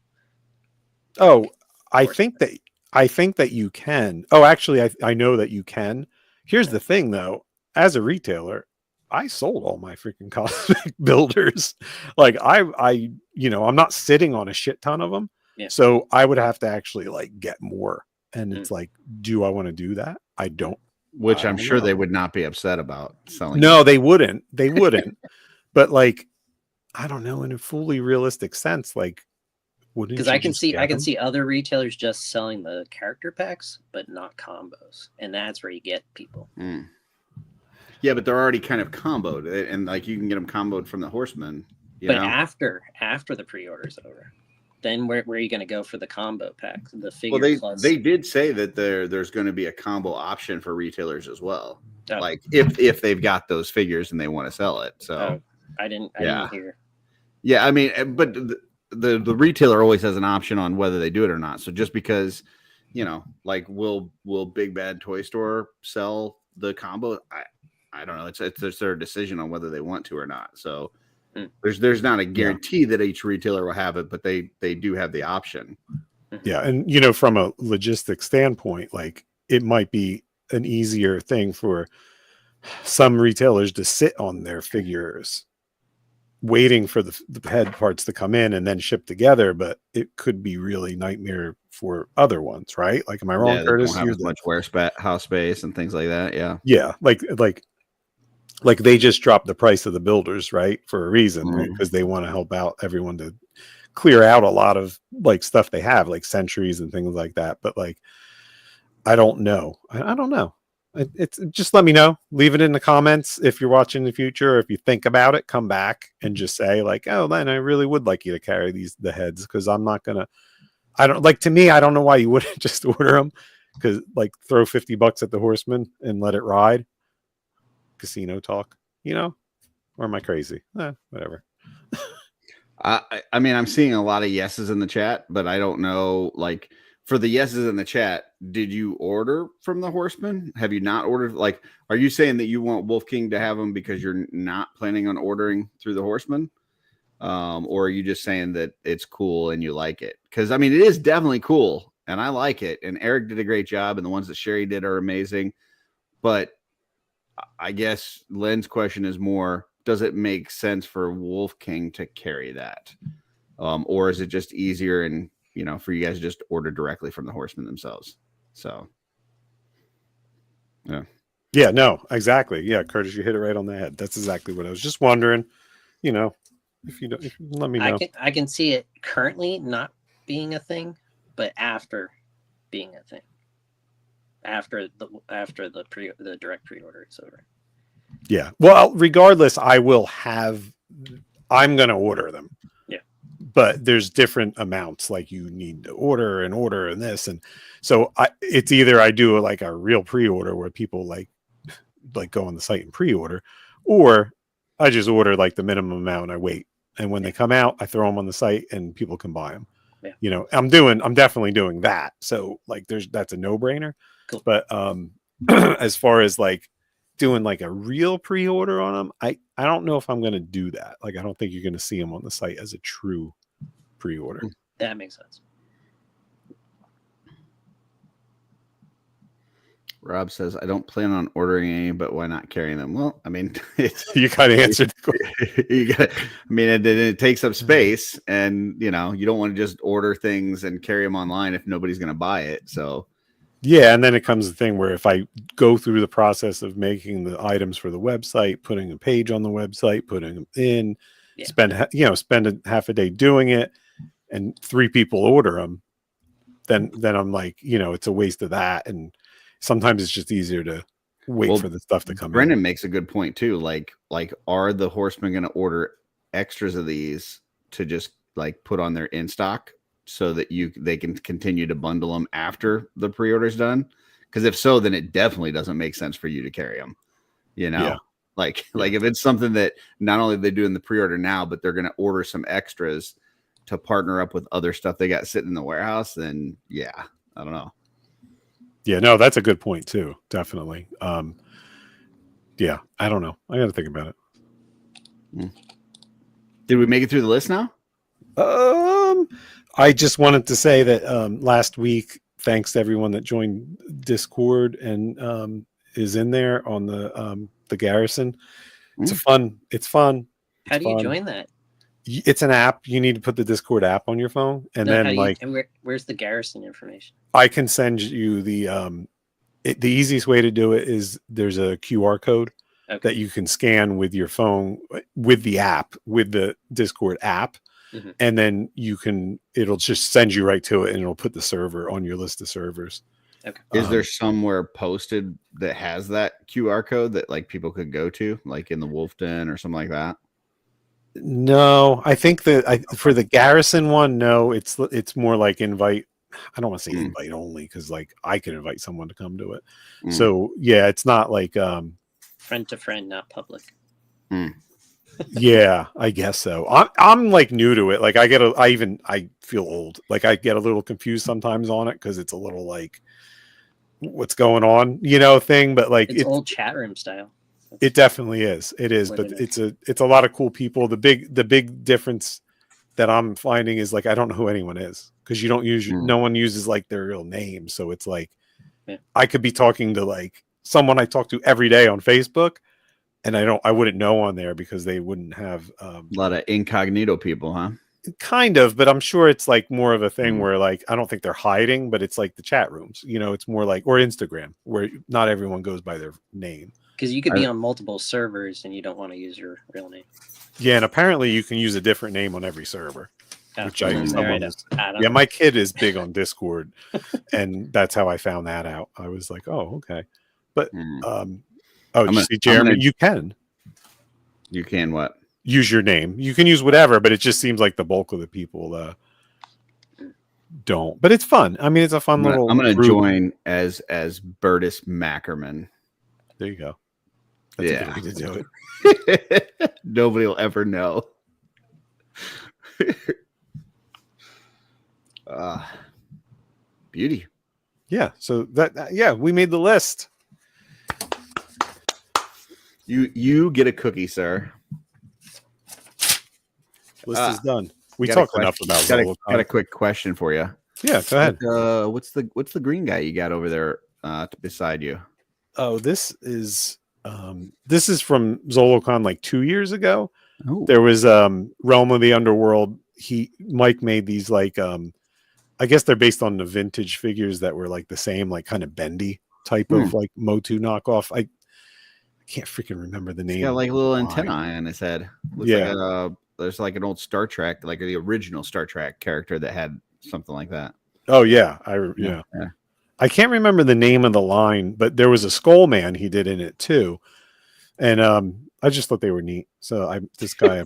Oh, I think that you can. Oh, actually, I know that you can. Here's the thing though, as a retailer, I sold all my freaking cosmetic builders. Like I I'm not sitting on a shit ton of them. Yeah. So I would have to actually like get more. And it's like, do I want to do that? I don't. Which I'm sure they would not be upset about selling. No, they wouldn't. They wouldn't. But like, I don't know, in a fully realistic sense, like, wouldn't? Because I can see other retailers just selling the character packs, but not combos, and that's where you get people. Yeah, but they're already kind of comboed, and like you can get them comboed from the Horseman. But after the pre-order's over, then where are you going to go for the combo pack? The figure. Well, they did say that there's going to be a combo option for retailers as well. Oh. Like if they've got those figures and they want to sell it. So I didn't hear. Yeah, I mean, but the retailer always has an option on whether they do it or not. So just because, like will Big Bad Toy Store sell the combo? I don't know. It's their decision on whether they want to or not. So there's not a guarantee that each retailer will have it, but they do have the option. Yeah, and from a logistic standpoint, like it might be an easier thing for some retailers to sit on their figures waiting for the head parts to come in and then ship together, but it could be really nightmare for other ones, right? Like, am I wrong, Curtis? Don't have as much warehouse space and things like that. Yeah, like they just dropped the price of the builders, right, for a reason, right? Because they want to help out everyone to clear out a lot of like stuff they have, like sentries and things like that. But like, I don't know. I don't know. It's just let me know. Leave it in the comments if you're watching in the future, or if you think about it, come back and just say like, oh, then I really would like you to carry the heads, because I'm not gonna. I don't like. To me, I don't know why you wouldn't just order them, because like throw $50 at the Horseman and let it ride. Casino talk, or am I crazy? Whatever. I mean, I'm seeing a lot of yeses in the chat, but I don't know. Like, for the yeses in the chat, did you order from the Horseman? Have you not ordered? Like, are you saying that you want Wolf King to have them because you're not planning on ordering through the Horseman? Or are you just saying that it's cool and you like it? Because, I mean, it is definitely cool and I like it. And Eric did a great job, and the ones that Sherry did are amazing. But I guess Len's question is more, does it make sense for Wolf King to carry that? Or is it just easier and, for you guys to just order directly from the Horsemen themselves? So, yeah. Yeah, no, exactly. Yeah, Curtis, you hit it right on the head. That's exactly what I was just wondering. If you let me know. I can see it currently not being a thing, but after being a thing. After the direct pre-order is over. Yeah. Well, regardless, I'm going to order them. Yeah. But there's different amounts, like you need to order and this. And so it's either I do like a real pre-order where people like go on the site and pre-order, or I just order like the minimum amount and I wait. And when they come out, I throw them on the site and people can buy them. Yeah. I'm definitely doing that. So like that's a no-brainer. Cool. But as far as like doing like a real pre-order on them, I don't know if I'm going to do that. Like, I don't think you're going to see them on the site as a true pre-order. That makes sense. Rob says, I don't plan on ordering any, but why not carrying them? Well, I mean, you kind of answered the question. It takes up space, and you don't want to just order things and carry them online if nobody's going to buy it. So Yeah, and then it comes the thing where if I go through the process of making the items for the website, putting a page on the website, putting them in, spend a half a day doing it, and 3 people order them, then I'm like, it's a waste of that. And sometimes it's just easier to wait for the stuff to come in. Brendan makes a good point too. Like, are the horsemen going to order extras of these to just like put on their in stock so that they can continue to bundle them after the pre-order's done? Because if so, then it definitely doesn't make sense for you to carry them. Like if it's something that not only they do in the pre-order now, but they're going to order some extras to partner up with other stuff they got sitting in the warehouse, then I don't know. Yeah, no, that's a good point too. Definitely. Yeah, I don't know. I got to think about it. Did we make it through the list now? I just wanted to say that last week, thanks to everyone that joined Discord and is in there on the Garrison. It's fun. How do you join that? It's an app. You need to put the Discord app on your phone, and where's the Garrison information? I can send you the easiest way to do it is there's a QR code that you can scan with your phone with the app, with the Discord app. Mm-hmm. And then it'll just send you right to it, and it'll put the server on your list of servers. Okay. Is there somewhere posted that has that QR code that like people could go to, like in the Wolf Den or something like that? No, I think that for the Garrison one, no, it's more like invite. I don't want to say invite only because like I can invite someone to come to it. So yeah, it's not like friend to friend, not public. Yeah, I guess so. I'm like new to it. Like I feel old. Like I get a little confused sometimes on it because it's a little like what's going on, thing. But like it's old chat room style. It definitely is. It is, but it's a lot of cool people. The big difference that I'm finding is like I don't know who anyone is because no one uses like their real name. So it's like I could be talking to like someone I talk to every day on Facebook, and I wouldn't know on there because they wouldn't have a lot of incognito people, huh? Kind of, but I'm sure it's like more of a thing where like I don't think they're hiding, but it's like the chat rooms. It's more like or Instagram where not everyone goes by their name. Because you could be on multiple servers and you don't want to use your real name. Yeah, and apparently you can use a different name on every server. Which my kid is big on Discord, and that's how I found that out. I was like, oh, okay. But you see, Jeremy, you can what? Use your name. You can use whatever, but it just seems like the bulk of the people don't. But it's fun. I mean, it's a fun little. I'm going to join as Bertus Mackerman. There you go. That's a good way to do it. Nobody will ever know. Beauty. Yeah. So we made the list. You get a cookie, sir. List is done. We talked enough about Zolocon. Got a quick question for you. Yeah, go ahead. What's the green guy you got over there beside you? Oh, this is from Zolocon like 2 years ago. Ooh. There was Realm of the Underworld. Mike made these like I guess they're based on the vintage figures that were like the same, like kind of bendy type of like Motu knockoff. I can't freaking remember the name. He's got like a little antennae on his head. Looks like there's like an old Star Trek, like the original Star Trek character that had something like that. Oh yeah, I can't remember the name of the line, but there was a Skull Man he did in it too, and I just thought they were neat. So I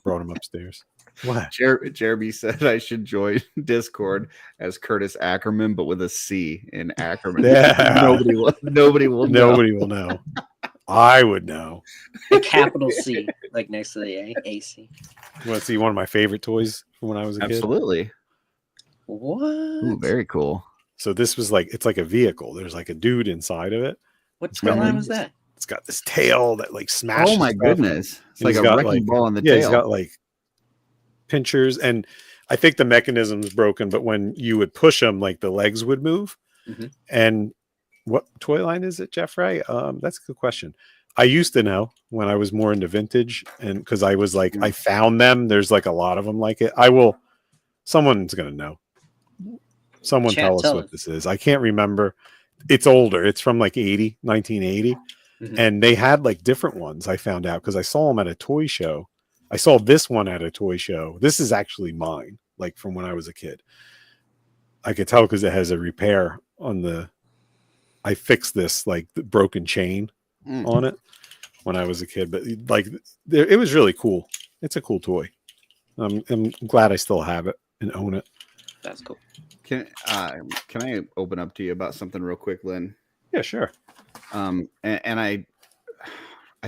brought him upstairs. What? Jeremy said I should join Discord as Curtis Ackerman, but with a C in Ackerman. Yeah. Nobody will know. I would know. A capital C, like next to the A. AC. You want to see one of my favorite toys from when I was a kid? Absolutely. What? Ooh, very cool. So this was it's like a vehicle. There's like a dude inside of it. What line was that? It's got this tail that like smashes. Oh my goodness! It's like a wrecking ball on the tail. Yeah, he's got like pinchers, and I think the mechanism is broken. But when you would push him, like the legs would move. Mm-hmm. And what toy line is it, Jeffrey? That's a good question. I used to know when I was more into vintage, and because I was like, I found them. There's like a lot of them like it. Someone's gonna know. Someone tell us what this is. I can't remember. it's older. It's from like 1980. And they had like different ones, I found out, because I saw them at a toy show. I saw this one at a toy show. This is actually mine, like from when I was a kid. I could tell because it has a repair on the. I fixed this like the broken chain on it when I was a kid, but like it was really cool. It's a cool toy. I'm glad I still have it and own it. That's cool. Can I open up to you about something real quick, Lynn? Yeah, sure. And I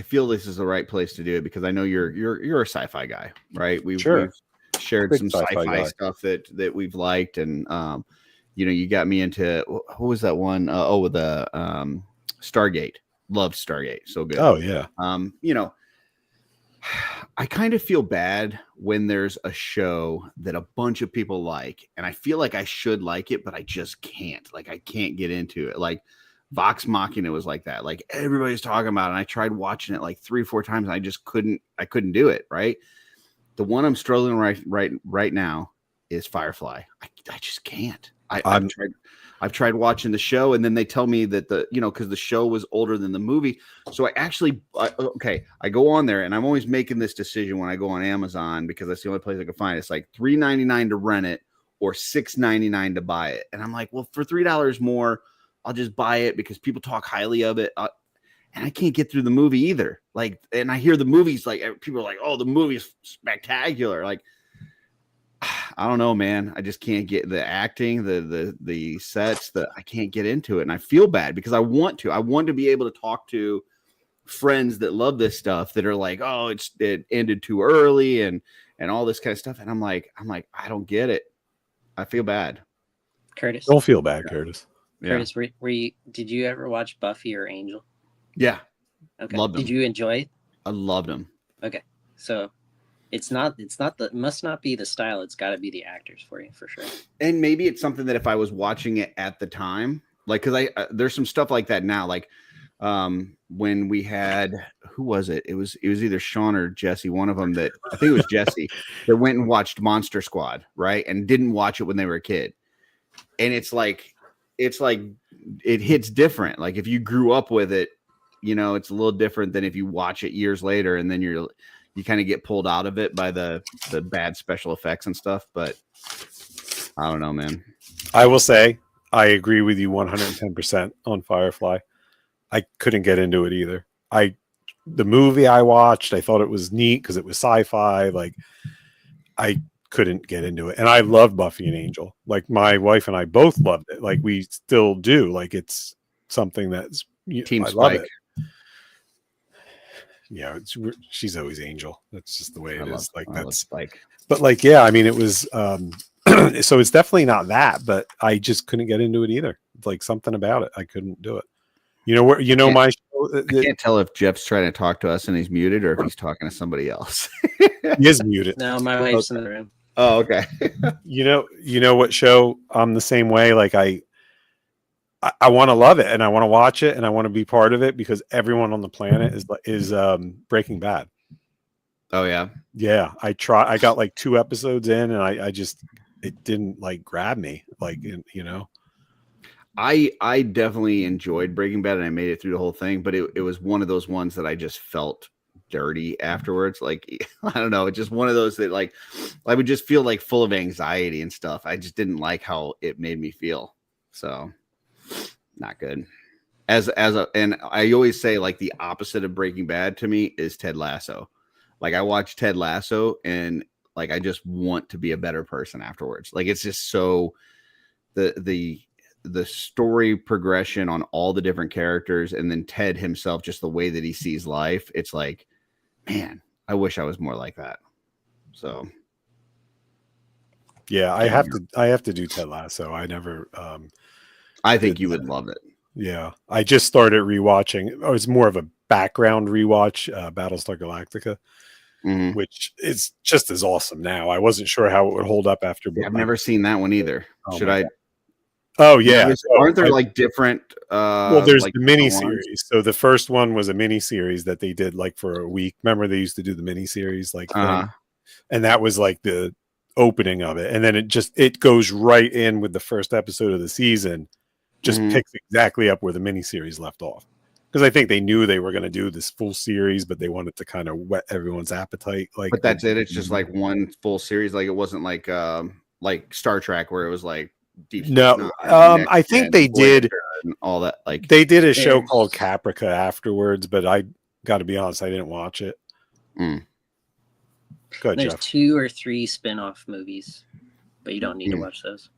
feel this is the right place to do it because I know you're a sci-fi guy, right? We've shared some sci-fi stuff that we've liked, and you got me into what was that one? With the Stargate. Loved Stargate, so good. Oh yeah. I kind of feel bad when there's a show that a bunch of people like, and I feel like I should like it, but I just can't. Like I can't get into it. Like Vox Machina was like that. Like everybody's talking about it, and I tried watching it like 3 or 4 times, and I just couldn't do it. Right. The one I'm struggling right now is Firefly. I just can't. I've tried watching the show, and then they tell me that because the show was older than the movie. So I go on there, and I'm always making this decision when I go on Amazon because that's the only place I can find it. It's like $3.99 to rent it or $6.99 to buy it. And I'm like, well, for $3 more, I'll just buy it because people talk highly of it. And I can't get through the movie either. Like, and I hear the movies, like people are like, oh, the movie's spectacular. Like, I don't know, man. I just can't get the acting, the sets. I can't get into it, and I feel bad because I want to. I want to be able to talk to friends that love this stuff that are like, oh, it ended too early and all this kind of stuff. And I'm like, I don't get it. I feel bad. Curtis, don't feel bad, Curtis. Curtis, did you ever watch Buffy or Angel? Yeah. Okay. Loved them. Did you enjoy it? I loved them. Okay, so. It must not be the style. It's got to be the actors for you, for sure. And maybe it's something that if I was watching it at the time, like, cause there's some stuff like that now. Like, when we had, who was it? It was either Sean or Jesse. One of them I think it was Jesse that went and watched Monster Squad. Right. And didn't watch it when they were a kid. And it's like, it hits different. Like if you grew up with it, it's a little different than if you watch it years later and then you kind of get pulled out of it by the bad special effects and stuff. But I don't know, man. I will say I agree with you 110% on Firefly. I couldn't get into it either. The movie I watched, I thought it was neat because it was sci-fi. Like I couldn't get into it. And I love Buffy and Angel. Like my wife and I both loved it. Like we still do. Like it's something that's Team I Spike. love it. Yeah, she's always Angel. That's just the way it is. Like that's like, but like, yeah, I mean, it was. So it's definitely not that, but I just couldn't get into it either. It's like something about it, I couldn't do it. My show. I can't tell if Jeff's trying to talk to us and he's muted, or if he's talking to somebody else. He is muted. No, my wife's in the room. Oh, okay. You know what show? I'm the same way. Like I want to love it and I want to watch it and I want to be part of it because everyone on the planet is Breaking Bad. Oh yeah. Yeah. I got like 2 episodes in and it didn't like grab me. Like, I definitely enjoyed Breaking Bad and I made it through the whole thing, but it was one of those ones that I just felt dirty afterwards. Like, I don't know. It's just one of those that like, I would just feel like full of anxiety and stuff. I just didn't like how it made me feel. So not good. And I always say like the opposite of Breaking Bad to me is Ted Lasso. Like I watch Ted Lasso and like I just want to be a better person afterwards. Like it's just so the story progression on all the different characters and then Ted himself, just the way that he sees life. It's like, man, I wish I was more like that. So yeah, I have to do Ted Lasso. I never I think you would love it. Yeah. I just started rewatching. It was more of a background rewatch, Battlestar Galactica, which is just as awesome now. I wasn't sure how it would hold up after. I've never seen that one either. Should I? Oh yeah. Aren't there like different? Well, there's like the mini series. So the first one was a mini series that they did like for a week. Remember they used to do the mini series like, and that was like the opening of it. And then it goes right in with the first episode of the season. just picks exactly up where the miniseries left off. Because I think they knew they were going to do this full series, but they wanted to kind of whet everyone's appetite. Like, but that's it. It's just like one full series. Like it wasn't like Star Trek where it was like Deep Space no. Nine, I think they did and all that. Like they did a show called Caprica afterwards, but I got to be honest, I didn't watch it. Good. There's Jeff. 2 or 3 spin-off movies, but you don't need to watch those.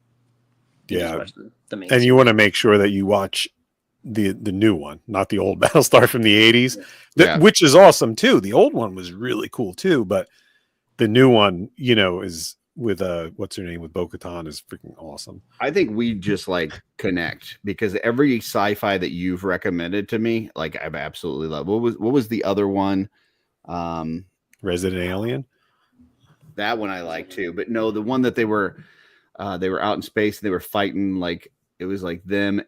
You just watch the main and series. you want to make sure that you watch the new one, not the old Battlestar from the 80s, which is awesome too. The old one was really cool too, but the new one, is with what's her name, with Bo-Katan, is freaking awesome. I think we just like connect because every sci-fi that you've recommended to me, like I've absolutely loved. What was the other one? Resident Alien. That one I like too, but no, the one that they were out in space and they were fighting, like it was like them,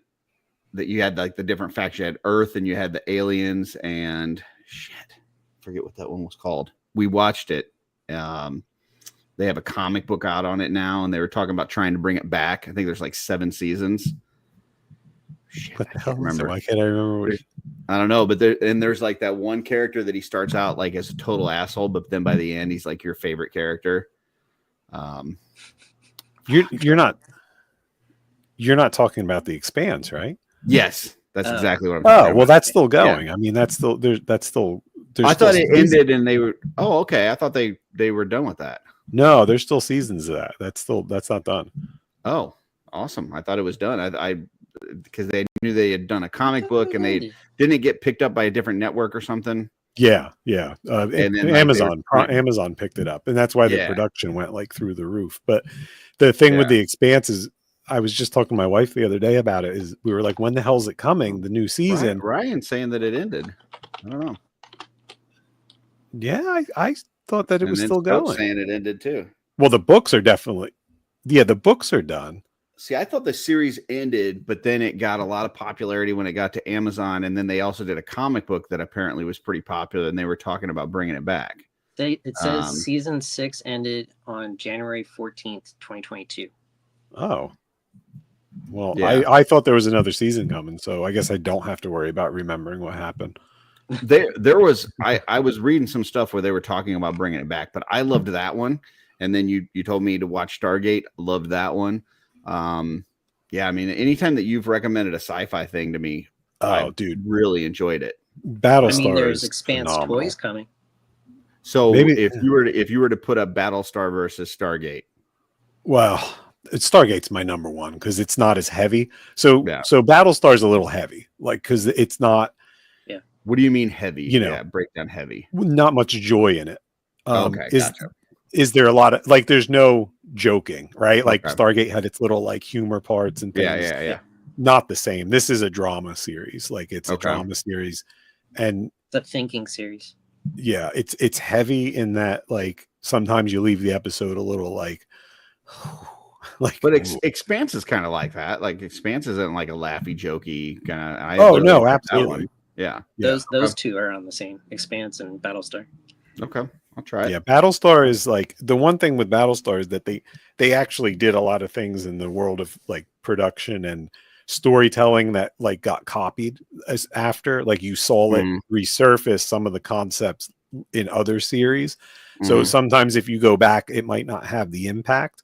that you had like the different factions. You had Earth and you had the aliens and forget what that one was called. We watched it. They have a comic book out on it now, and they were talking about trying to bring it back. I think there's like 7 seasons. What the hell? Why can't I remember? I don't know, but there's like that one character that he starts out like as a total asshole, but then by the end he's like your favorite character. You're not talking about The Expanse, right? Yes, that's exactly what I'm talking about. Well, that's still going. Yeah. I mean, that's still I thought it ended and they were. Oh, okay. I thought they were done with that. No, there's still seasons of that. That's not done. Oh, awesome! I thought it was done. I because they knew they had done a comic book and they didn't get picked up by a different network or something. Yeah. And then Amazon picked it up, and that's why the production went like through the roof. But the thing with The Expanse is, I was just talking to my wife the other day about it. Is we were like, when the hell's it coming? The new season? Ryan saying that it ended. I don't know. Yeah, I thought that it was still going. Saying it ended too. Well, the books are definitely. Yeah, the books are done. See, I thought the series ended, but then it got a lot of popularity when it got to Amazon, and then they also did a comic book that apparently was pretty popular, and they were talking about bringing it back. It says season 6 ended on January 14th, 2022. Oh. Well, I thought there was another season coming, so I guess I don't have to worry about remembering what happened. There was I was reading some stuff where they were talking about bringing it back, but I loved that one. And then you told me to watch Stargate. Loved that one. Yeah, I mean, anytime that you've recommended a sci-fi thing to me, dude, really enjoyed it. Battlestar. There's Expanse toys coming. So maybe if you were to put up Battlestar versus Stargate, well, Stargate's my number one because it's not as heavy. So Battlestar's a little heavy, like because it's not. Yeah. What do you mean heavy? Break down heavy. Not much joy in it. Okay, gotcha. Is there a lot of like? There's no joking, right? Like Stargate had its little like humor parts and things. Yeah. Not the same. This is a drama series. Like it's a drama series, and it's a thinking series. Yeah, it's heavy in that like sometimes you leave the episode a little like. But Expanse is kind of like that. Like Expanse isn't like a laughy, jokey kind of. No, absolutely. Yeah. Those two are on the same, Expanse and Battlestar. Okay, I'll try it. Yeah, Battlestar is like the one thing with Battlestar is that they actually did a lot of things in the world of like production and storytelling that like got copied as after like you saw it resurface some of the concepts in other series. So sometimes if you go back, it might not have the impact.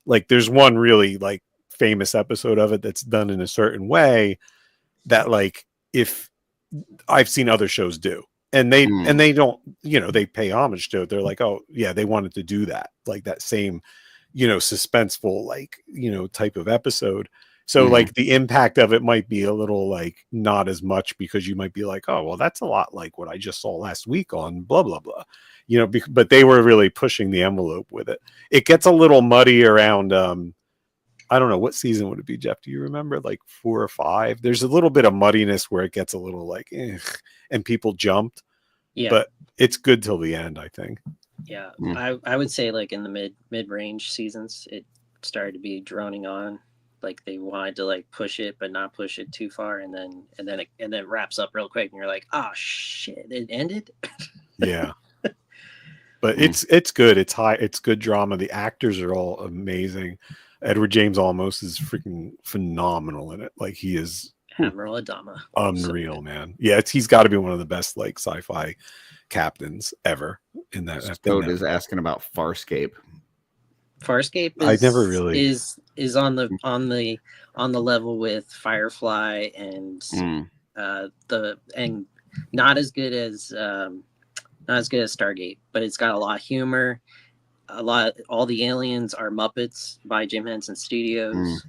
Like there's one really like famous episode of it that's done in a certain way that like if I've seen other shows do. And they don't, they pay homage to it. They're like, oh yeah, they wanted to do that, like that same, suspenseful, like, type of episode. So like the impact of it might be a little like not as much because you might be like, oh, well, that's a lot like what I just saw last week on blah, blah, blah, but they were really pushing the envelope with it. It gets a little muddy around, I don't know, what season would it be, Jeff? Do you remember like 4 or 5? There's a little bit of muddiness where it gets a little like, and people jumped. Yeah. But it's good till the end, I think. Yeah. I would say like in the mid-range seasons, it started to be droning on. Like they wanted to like push it, but not push it too far. And then it wraps up real quick and you're like, oh shit, it ended. Yeah. But it's good. It's high. It's good drama. The actors are all amazing. Edward James Olmos is freaking phenomenal in it. Like he is Admiral Adama. Unreal, man. Yeah, he's got to be one of the best like sci-fi captains ever in that. Stode is asking about Farscape. Farscape I never really is on the level with Firefly and not as good as Stargate, but it's got a lot of humor. All the aliens are Muppets by Jim Henson Studios.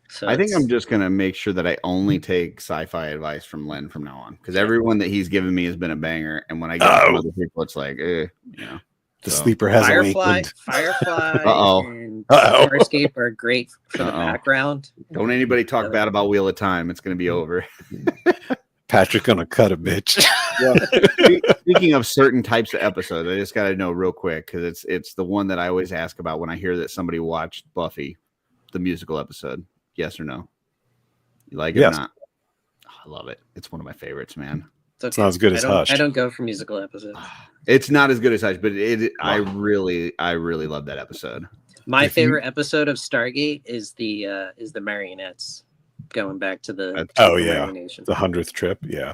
So I think I'm just gonna make sure that I only take sci-fi advice from Len from now on, because everyone that he's given me has been a banger, and when I get from other people, it's like, you know, the sleeper has awakened. Firefly and Farscape are great for the background. Don't anybody talk bad about Wheel of Time. It's gonna be over. Patrick gonna cut a bitch. Well, speaking of certain types of episodes, I just gotta know real quick, because it's the one that I always ask about when I hear that somebody watched Buffy, the musical episode. Yes or no? You like it or not? Oh, I love it. It's one of my favorites, man. It's not as good as Hush. I don't go for musical episodes. It's not as good as Hush, but I really love that episode. My favorite episode of Stargate is the marionettes going back to the the 100th trip. Yeah.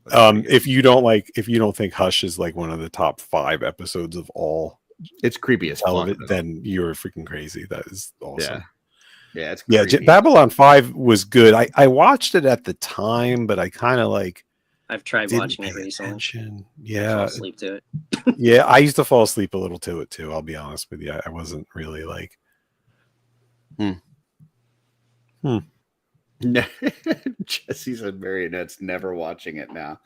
If you don't think Hush is like one of the top 5 episodes of all, it's creepy as hell. Then you're freaking crazy. That is awesome. Yeah, it's creepy. Babylon 5 was good. I watched it at the time, but I kind of like. I've tried watching it recently. Yeah, fall asleep to it. Yeah, I used to fall asleep a little to it too. I'll be honest with you. I wasn't really like. Jesse said marionettes. Never watching it now.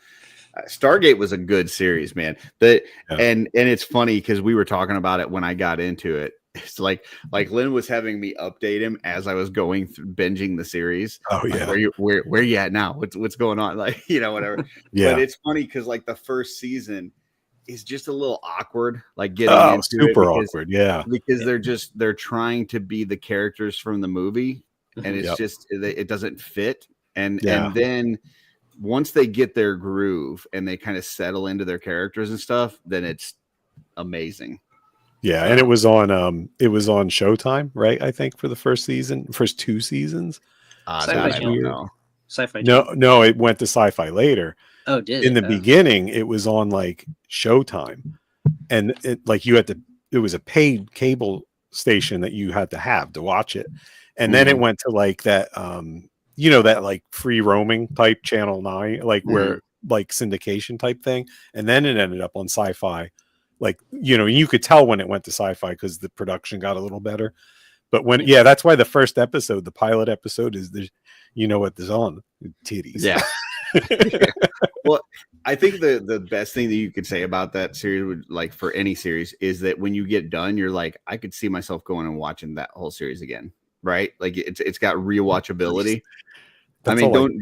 Stargate was a good series, man. And it's funny because we were talking about it when I got into it. It's like Lynn was having me update him as I was going through binging the series. Oh yeah, like, where you at now? What's going on? Like, whatever. Yeah, but it's funny because like the first season is just a little awkward. Like getting into super awkward. Yeah, because they're trying to be the characters from the movie, and it's just it doesn't fit. And then once they get their groove and they kind of settle into their characters and stuff, then it's amazing. Yeah, and it was on Showtime, right? I think for the first 2 seasons. Sci-Fi Channel. Sci-Fi Channel. No, it went to Sci-Fi later. Oh, did in the beginning? It was on like Showtime, and it was a paid cable station that you had to have to watch it, and then it went to like that, that like free roaming type Channel 9, like where like syndication type thing, and then it ended up on Sci-Fi. Like, you could tell when it went to Sci-Fi because the production got a little better. But that's why the first episode, the pilot episode, is what there's on titties. Yeah. Well, I think the best thing that you could say about that series, would like for any series, is that when you get done, you're like, I could see myself going and watching that whole series again, right? Like it's got rewatchability. That's don't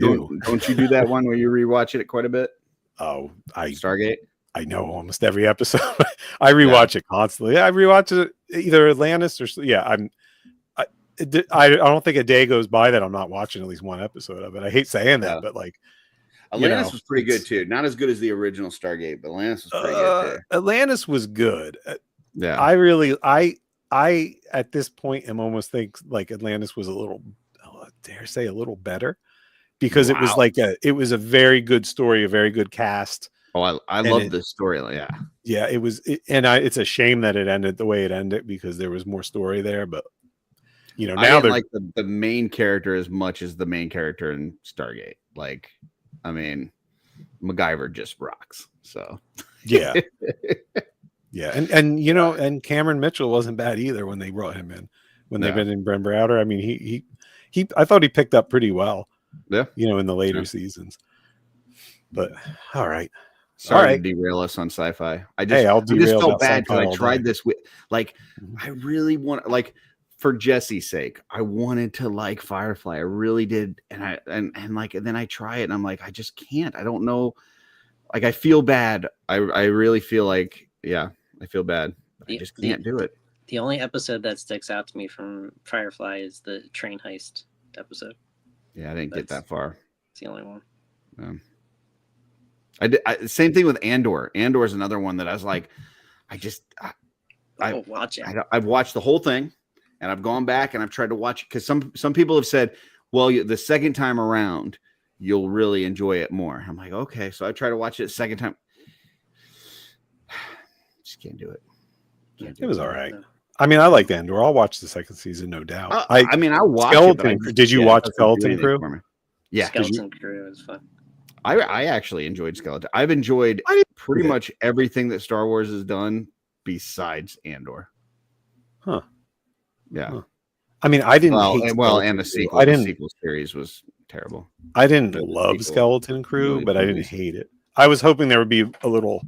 you do that one where you rewatch it quite a bit? Oh, Stargate. I know almost every episode. I rewatch it constantly. I rewatch it either Atlantis or I don't think a day goes by that I'm not watching at least one episode of it. I hate saying that, but like Atlantis was pretty good too. Not as good as the original Stargate, but Atlantis was pretty good too. Atlantis was good. Yeah, I at this point am almost think like Atlantis was a little, dare say, a little better because it was a very good story, a very good cast. Oh, I love the story. Yeah, it was, it's a shame that it ended the way it ended because there was more story there. But now they're like the main character as much as the main character in Stargate. Like, I mean, MacGyver just rocks. So yeah, and Cameron Mitchell wasn't bad either when they brought him in. When they've been in Brent Browder, I mean, he I thought he picked up pretty well. Yeah, in the later seasons. But all right. Sorry to derail us on Sci-Fi. I just felt bad because I tried this with I really want for Jesse's sake, I wanted to like Firefly. I really did. And then I try it and I'm like, I just can't. I don't know. Like I feel bad. I really feel like, I feel bad. I just can't do it. The only episode that sticks out to me from Firefly is the train heist episode. Yeah, I didn't get that far. It's the only one. Same thing with Andor. Andor is another one that I was like, watch it. I've watched the whole thing, and I've gone back and I've tried to watch it because some people have said, well, the second time around, you'll really enjoy it more. I'm like, okay. So I try to watch it a second time. Just can't do it. It was all right. I mean, I liked Andor. I'll watch the second season, no doubt. I mean, I'll watch Skeleton. it. Did you watch Skeleton Crew? Yeah, Skeleton Crew is fun. I actually enjoyed Skeleton. I've enjoyed pretty much everything that Star Wars has done besides Andor. Huh. Yeah. Huh. I mean, I didn't hate and the sequel. The sequel series was terrible. I didn't love Skeleton Crew, but I didn't hate it. I was hoping there would be a little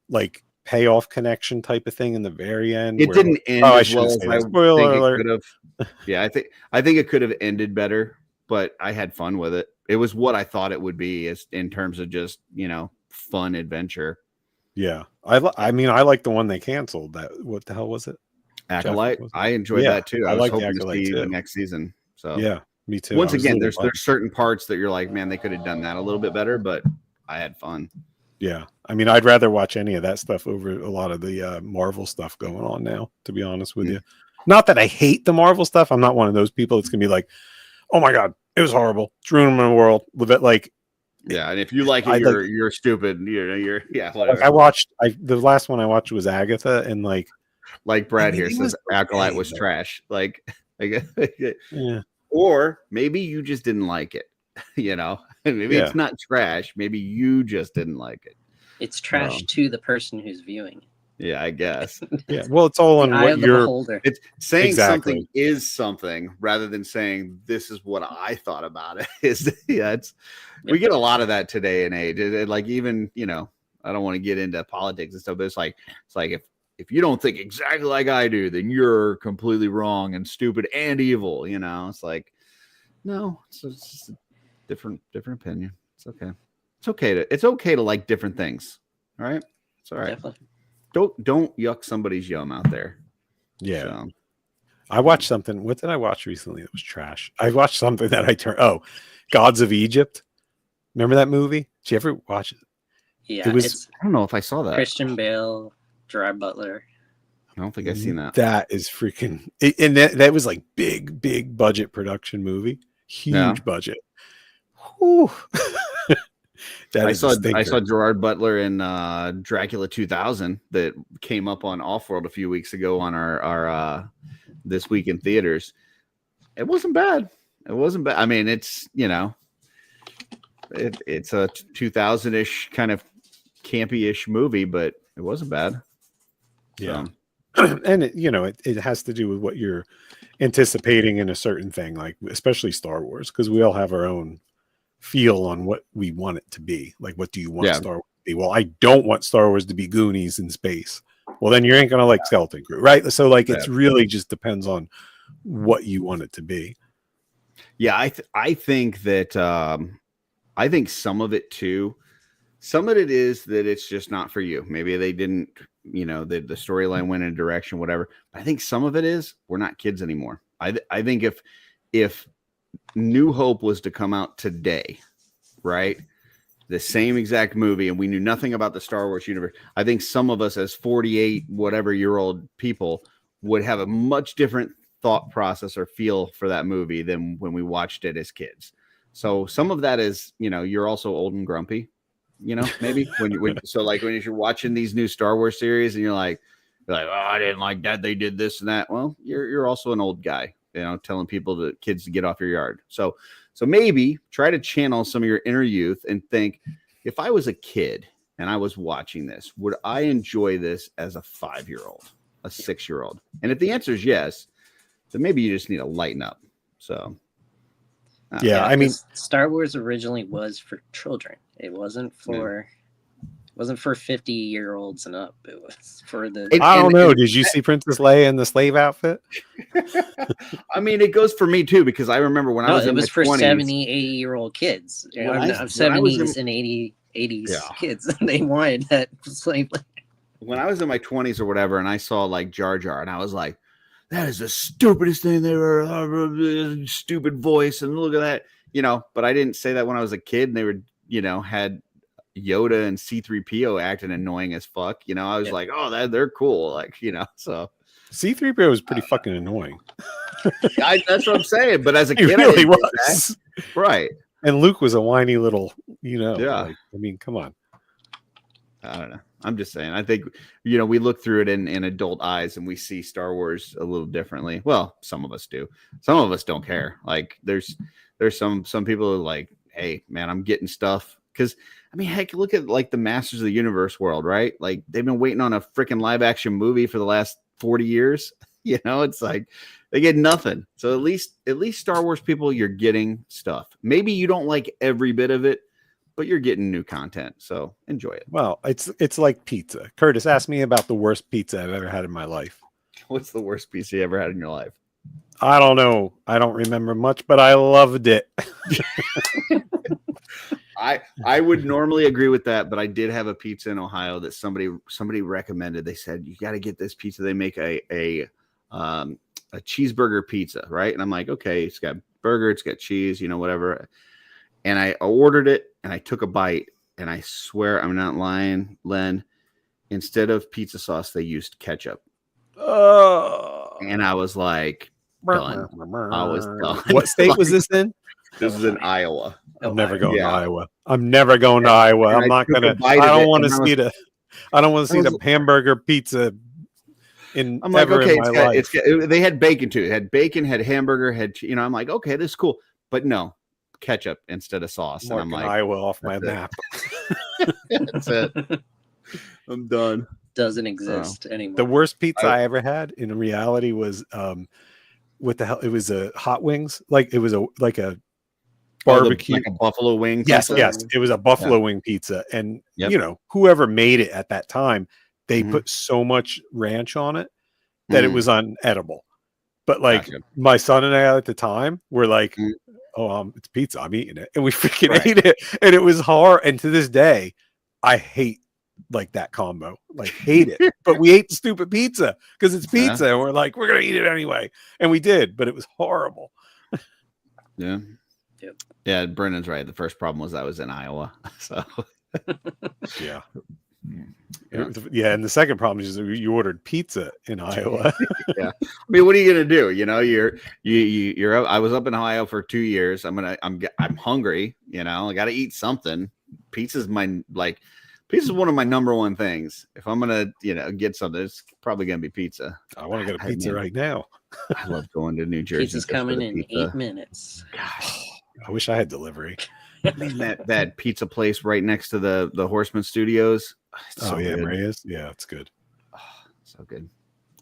like payoff connection type of thing in the very end. It didn't end as well as I spoiler alert. Could have. Yeah, I think it could have ended better, but I had fun with it. It was what I thought it would be in terms of just, fun adventure. Yeah. I mean, I like the one they canceled. What the hell was it? Acolyte. I enjoyed that too. I was hoping to see the next season. So yeah, me too. Once again, there's certain parts that you're like, man, they could have done that a little bit better, but I had fun. Yeah. I mean, I'd rather watch any of that stuff over a lot of the Marvel stuff going on now, to be honest with you. Not that I hate the Marvel stuff. I'm not one of those people that's going to be like, oh my God, it was horrible. It's ruining my world. With it, like, yeah. And if you like it, you're stupid. You're whatever. Like the last one I watched was Agatha, and like Brad here says Acolyte was trash. Yeah. Or maybe you just didn't like it. Maybe it's not trash. Maybe you just didn't like it. It's trash to the person who's viewing. Yeah, I guess. Yeah. Well, it's all on what you're. It's saying something is something rather than saying this is what I thought about it. We get a lot of that today and age. Like even I don't want to get into politics and stuff, but it's like if you don't think exactly like I do, then you're completely wrong and stupid and evil. It's like no, it's just a different opinion. It's okay. It's okay to like different things. All right. It's all right. Definitely. Don't yuck somebody's yum out there. Yeah. So. I watched something. What did I watch recently? It was trash. I watched something that I turned. Oh, Gods of Egypt. Remember that movie? Did you ever watch it? Yeah. It was. I don't know if I saw that. Christian Bale, Gerard Butler. I don't think I've seen that. That is freaking. And that was like big budget production movie. Huge budget. Whew. I saw Gerard Butler in Dracula 2000 that came up on Offworld a few weeks ago on our This Week in Theaters. It wasn't bad. I mean, it's it's a 2000-ish kind of campy-ish movie, but it wasn't bad. Yeah, and it has to do with what you're anticipating in a certain thing, like especially Star Wars, because we all have our own feel on what we want it to be. Like, what do you want Star Wars to be? Well, I don't want Star Wars to be Goonies in space. Well, then you ain't gonna like Skeleton Crew, right? So like it's really just depends on what you want it to be. Yeah, I think that I think some of it too. Some of it is that it's just not for you. Maybe they didn't, the storyline went in a direction, whatever. But I think some of it is we're not kids anymore. I think if New Hope was to come out today, right? The same exact movie, and we knew nothing about the Star Wars universe. I think some of us as 48 whatever year old people would have a much different thought process or feel for that movie than when we watched it as kids. So some of that is, you're also old and grumpy, maybe when you're watching these new Star Wars series and you're like, oh, I didn't like that. They did this and that. Well, you're also an old guy. Telling kids to get off your yard. So maybe try to channel some of your inner youth and think, if I was a kid and I was watching this, would I enjoy this as a 5-year-old, a 6-year-old? And if the answer is yes, then maybe you just need to lighten up. So, yeah, I mean, Star Wars originally was for children. It wasn't for. Wasn't for 50-year-olds and up. It was for the. I don't know. Did you see Princess Leia in the slave outfit? I mean, it goes for me too, because I remember when I was in my 20s. It was for 70, 80-year-old kids. 70s and 80s kids. They wanted that slave. When I was in my 20s or whatever, and I saw like Jar Jar, and I was like, that is the stupidest thing they were. Stupid voice, and look at that. But I didn't say that when I was a kid, and they were, had Yoda and C-3PO acting annoying as fuck. I was like, oh, they're cool. So C-3PO was pretty fucking annoying. That's what I'm saying. But as a He kid, really was. Right. And Luke was a whiny little, yeah. Like, I mean, come on. I don't know. I'm just saying. I think, we look through it in adult eyes and we see Star Wars a little differently. Well, some of us do. Some of us don't care. Like there's some people who are like, hey, man, I'm getting stuff. Because, I mean, heck, look at like the Masters of the Universe world, right? Like they've been waiting on a freaking live action movie for the last 40 years. It's like they get nothing. So at least Star Wars people, you're getting stuff. Maybe you don't like every bit of it, but you're getting new content. So enjoy it. Well, it's like pizza. Curtis, ask me about the worst pizza I've ever had in my life. What's the worst pizza you ever had in your life? I don't know. I don't remember much, but I loved it. I would normally agree with that, but I did have a pizza in Ohio that somebody recommended. They said, you got to get this pizza. They make a cheeseburger pizza, right? And I'm like, okay, it's got burger, it's got cheese, whatever. And I ordered it and I took a bite, and I swear I'm not lying, Len. Instead of pizza sauce, they used ketchup. And I was like, done. I was done. What state was this in? This is in Iowa. I'm never going to Iowa. I'm never going to Iowa. I'm not gonna. I don't want to see the. I don't want to see the hamburger pizza. I'm like, okay, they had bacon too. It had bacon, had hamburger, had I'm like, okay, this is cool, but no, ketchup instead of sauce. And I'm like, Iowa off my map. That's it. I'm done. Doesn't exist anymore. The worst pizza I ever had in reality was what the hell? It was a hot wings. Like it was a barbecue, like a buffalo wing. Yes, pizza? yes. It was a buffalo wing pizza, and whoever made it at that time, they put so much ranch on it that it was unedible. But like my son and I at the time were like, "Oh, it's pizza. I'm eating it," and we freaking ate it, and it was hard. And to this day, I hate like that combo. Like hate it. But we ate the stupid pizza because it's pizza, and we're like, we're gonna eat it anyway, and we did. But it was horrible. Yeah. Yep. Yeah, Brennan's right. The first problem was I was in Iowa. So yeah. And the second problem is you ordered pizza in Iowa. Yeah. I mean, what are you gonna do? You're I was up in Ohio for 2 years. I'm hungry, I gotta eat something. Pizza's one of my number one things. If I'm gonna, get something, it's probably gonna be pizza. I want to get a pizza right now. I love going to New Jersey. Pizza's coming in 8 minutes. Gosh. I wish I had delivery. I mean, that pizza place right next to the Horseman Studios. Maria's. Yeah, it's good. Oh, so good.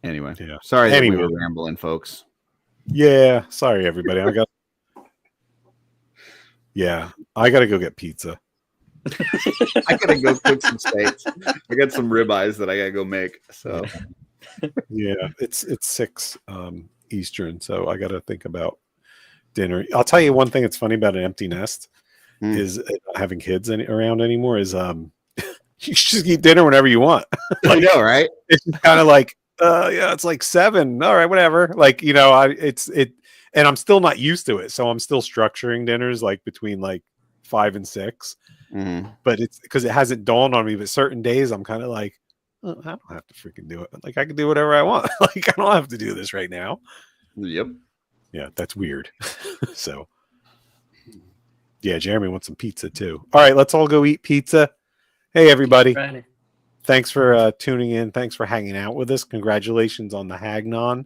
Anyway, sorry that we were rambling, folks. Yeah, sorry everybody. I got to go get pizza. I gotta go cook some steaks. I got some ribeyes that I gotta go make. So yeah, it's 6 Eastern, so I gotta think about dinner. I'll tell you one thing that's funny about an empty nest is not having kids around anymore is you just eat dinner whenever you want. I know, right? It's kind of like it's like 7. All right, whatever. Like, and I'm still not used to it. So I'm still structuring dinners like between like 5 and 6. Mm-hmm. But it's because it hasn't dawned on me. But certain days I'm kind of like, I don't have to freaking do it. Like I can do whatever I want. Like I don't have to do this right now. Yep. Yeah, that's weird. So yeah, Jeremy wants some pizza too. All right, let's all go eat pizza. Hey everybody. Friday. Thanks for tuning in. Thanks for hanging out with us. Congratulations on the Hagnon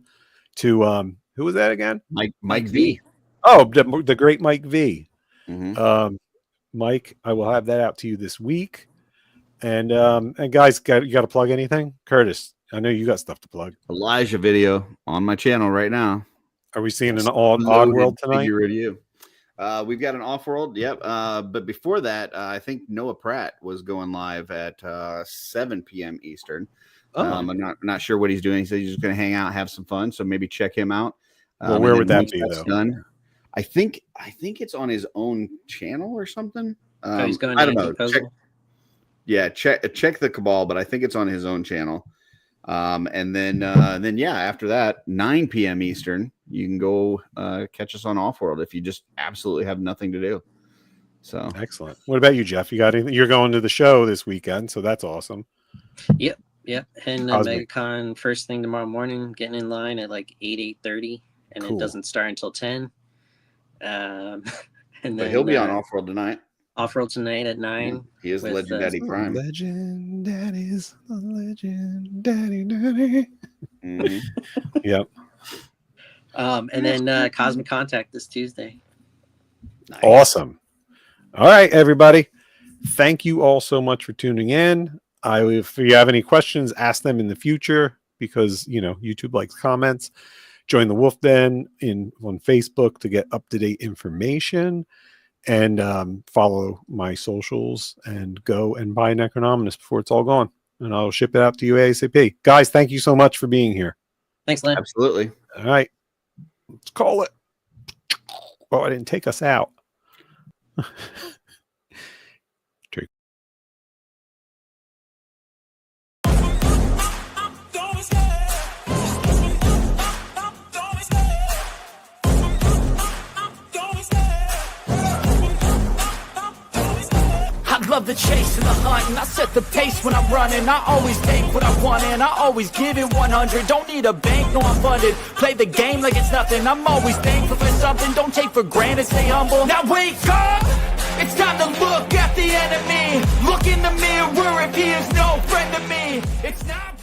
to who was that again? Mike V. Oh, the great Mike V. Mm-hmm. Mike, I will have that out to you this week. And guys, you got to plug anything? Curtis, I know you got stuff to plug. Elijah video on my channel right now. Are we seeing an odd world tonight? Review. We've got an off world. Yep. But before that, I think Noah Pratt was going live at 7 p.m. Eastern. I'm not sure what he's doing. He said he's just going to hang out, have some fun. So maybe check him out. Well, where would that be though? Done, I think it's on his own channel or something. He's going I don't know. Check the Cabal, but I think it's on his own channel. And then after that, 9 p.m. Eastern, you can go catch us on Offworld if you just absolutely have nothing to do. So excellent. What about you, Jeff? You got anything? You're going to the show this weekend, so that's awesome. Yep. Yep, and MegaCon first thing tomorrow morning. Getting in line at like 8:30, and it doesn't start until 10. And then he'll be on Off-World tonight. Off-Road tonight at 9. Yeah, he is Legend Daddy Prime. Legend Daddy's the Legend Daddy. Yep. And then Cosmic Contact this Tuesday. Nice. Awesome. All right, everybody. Thank you all so much for tuning in. If you have any questions, ask them in the future because, YouTube likes comments. Join the Wolf Den on Facebook to get up-to-date information. And follow my socials and go and buy Necronominus before it's all gone. And I'll ship it out to you ASAP. Guys, thank you so much for being here. Thanks, Len. Absolutely. All right. Let's call it. Oh, I didn't take us out. Love the chase and the hunt, and I set the pace when I'm running. I always take what I want and I always give it 100. Don't need a bank, no I'm funded. Play the game like it's nothing. I'm always thankful for something. Don't take for granted, stay humble. Now wake up! It's time to look at the enemy. Look in the mirror if he is no friend to me. It's not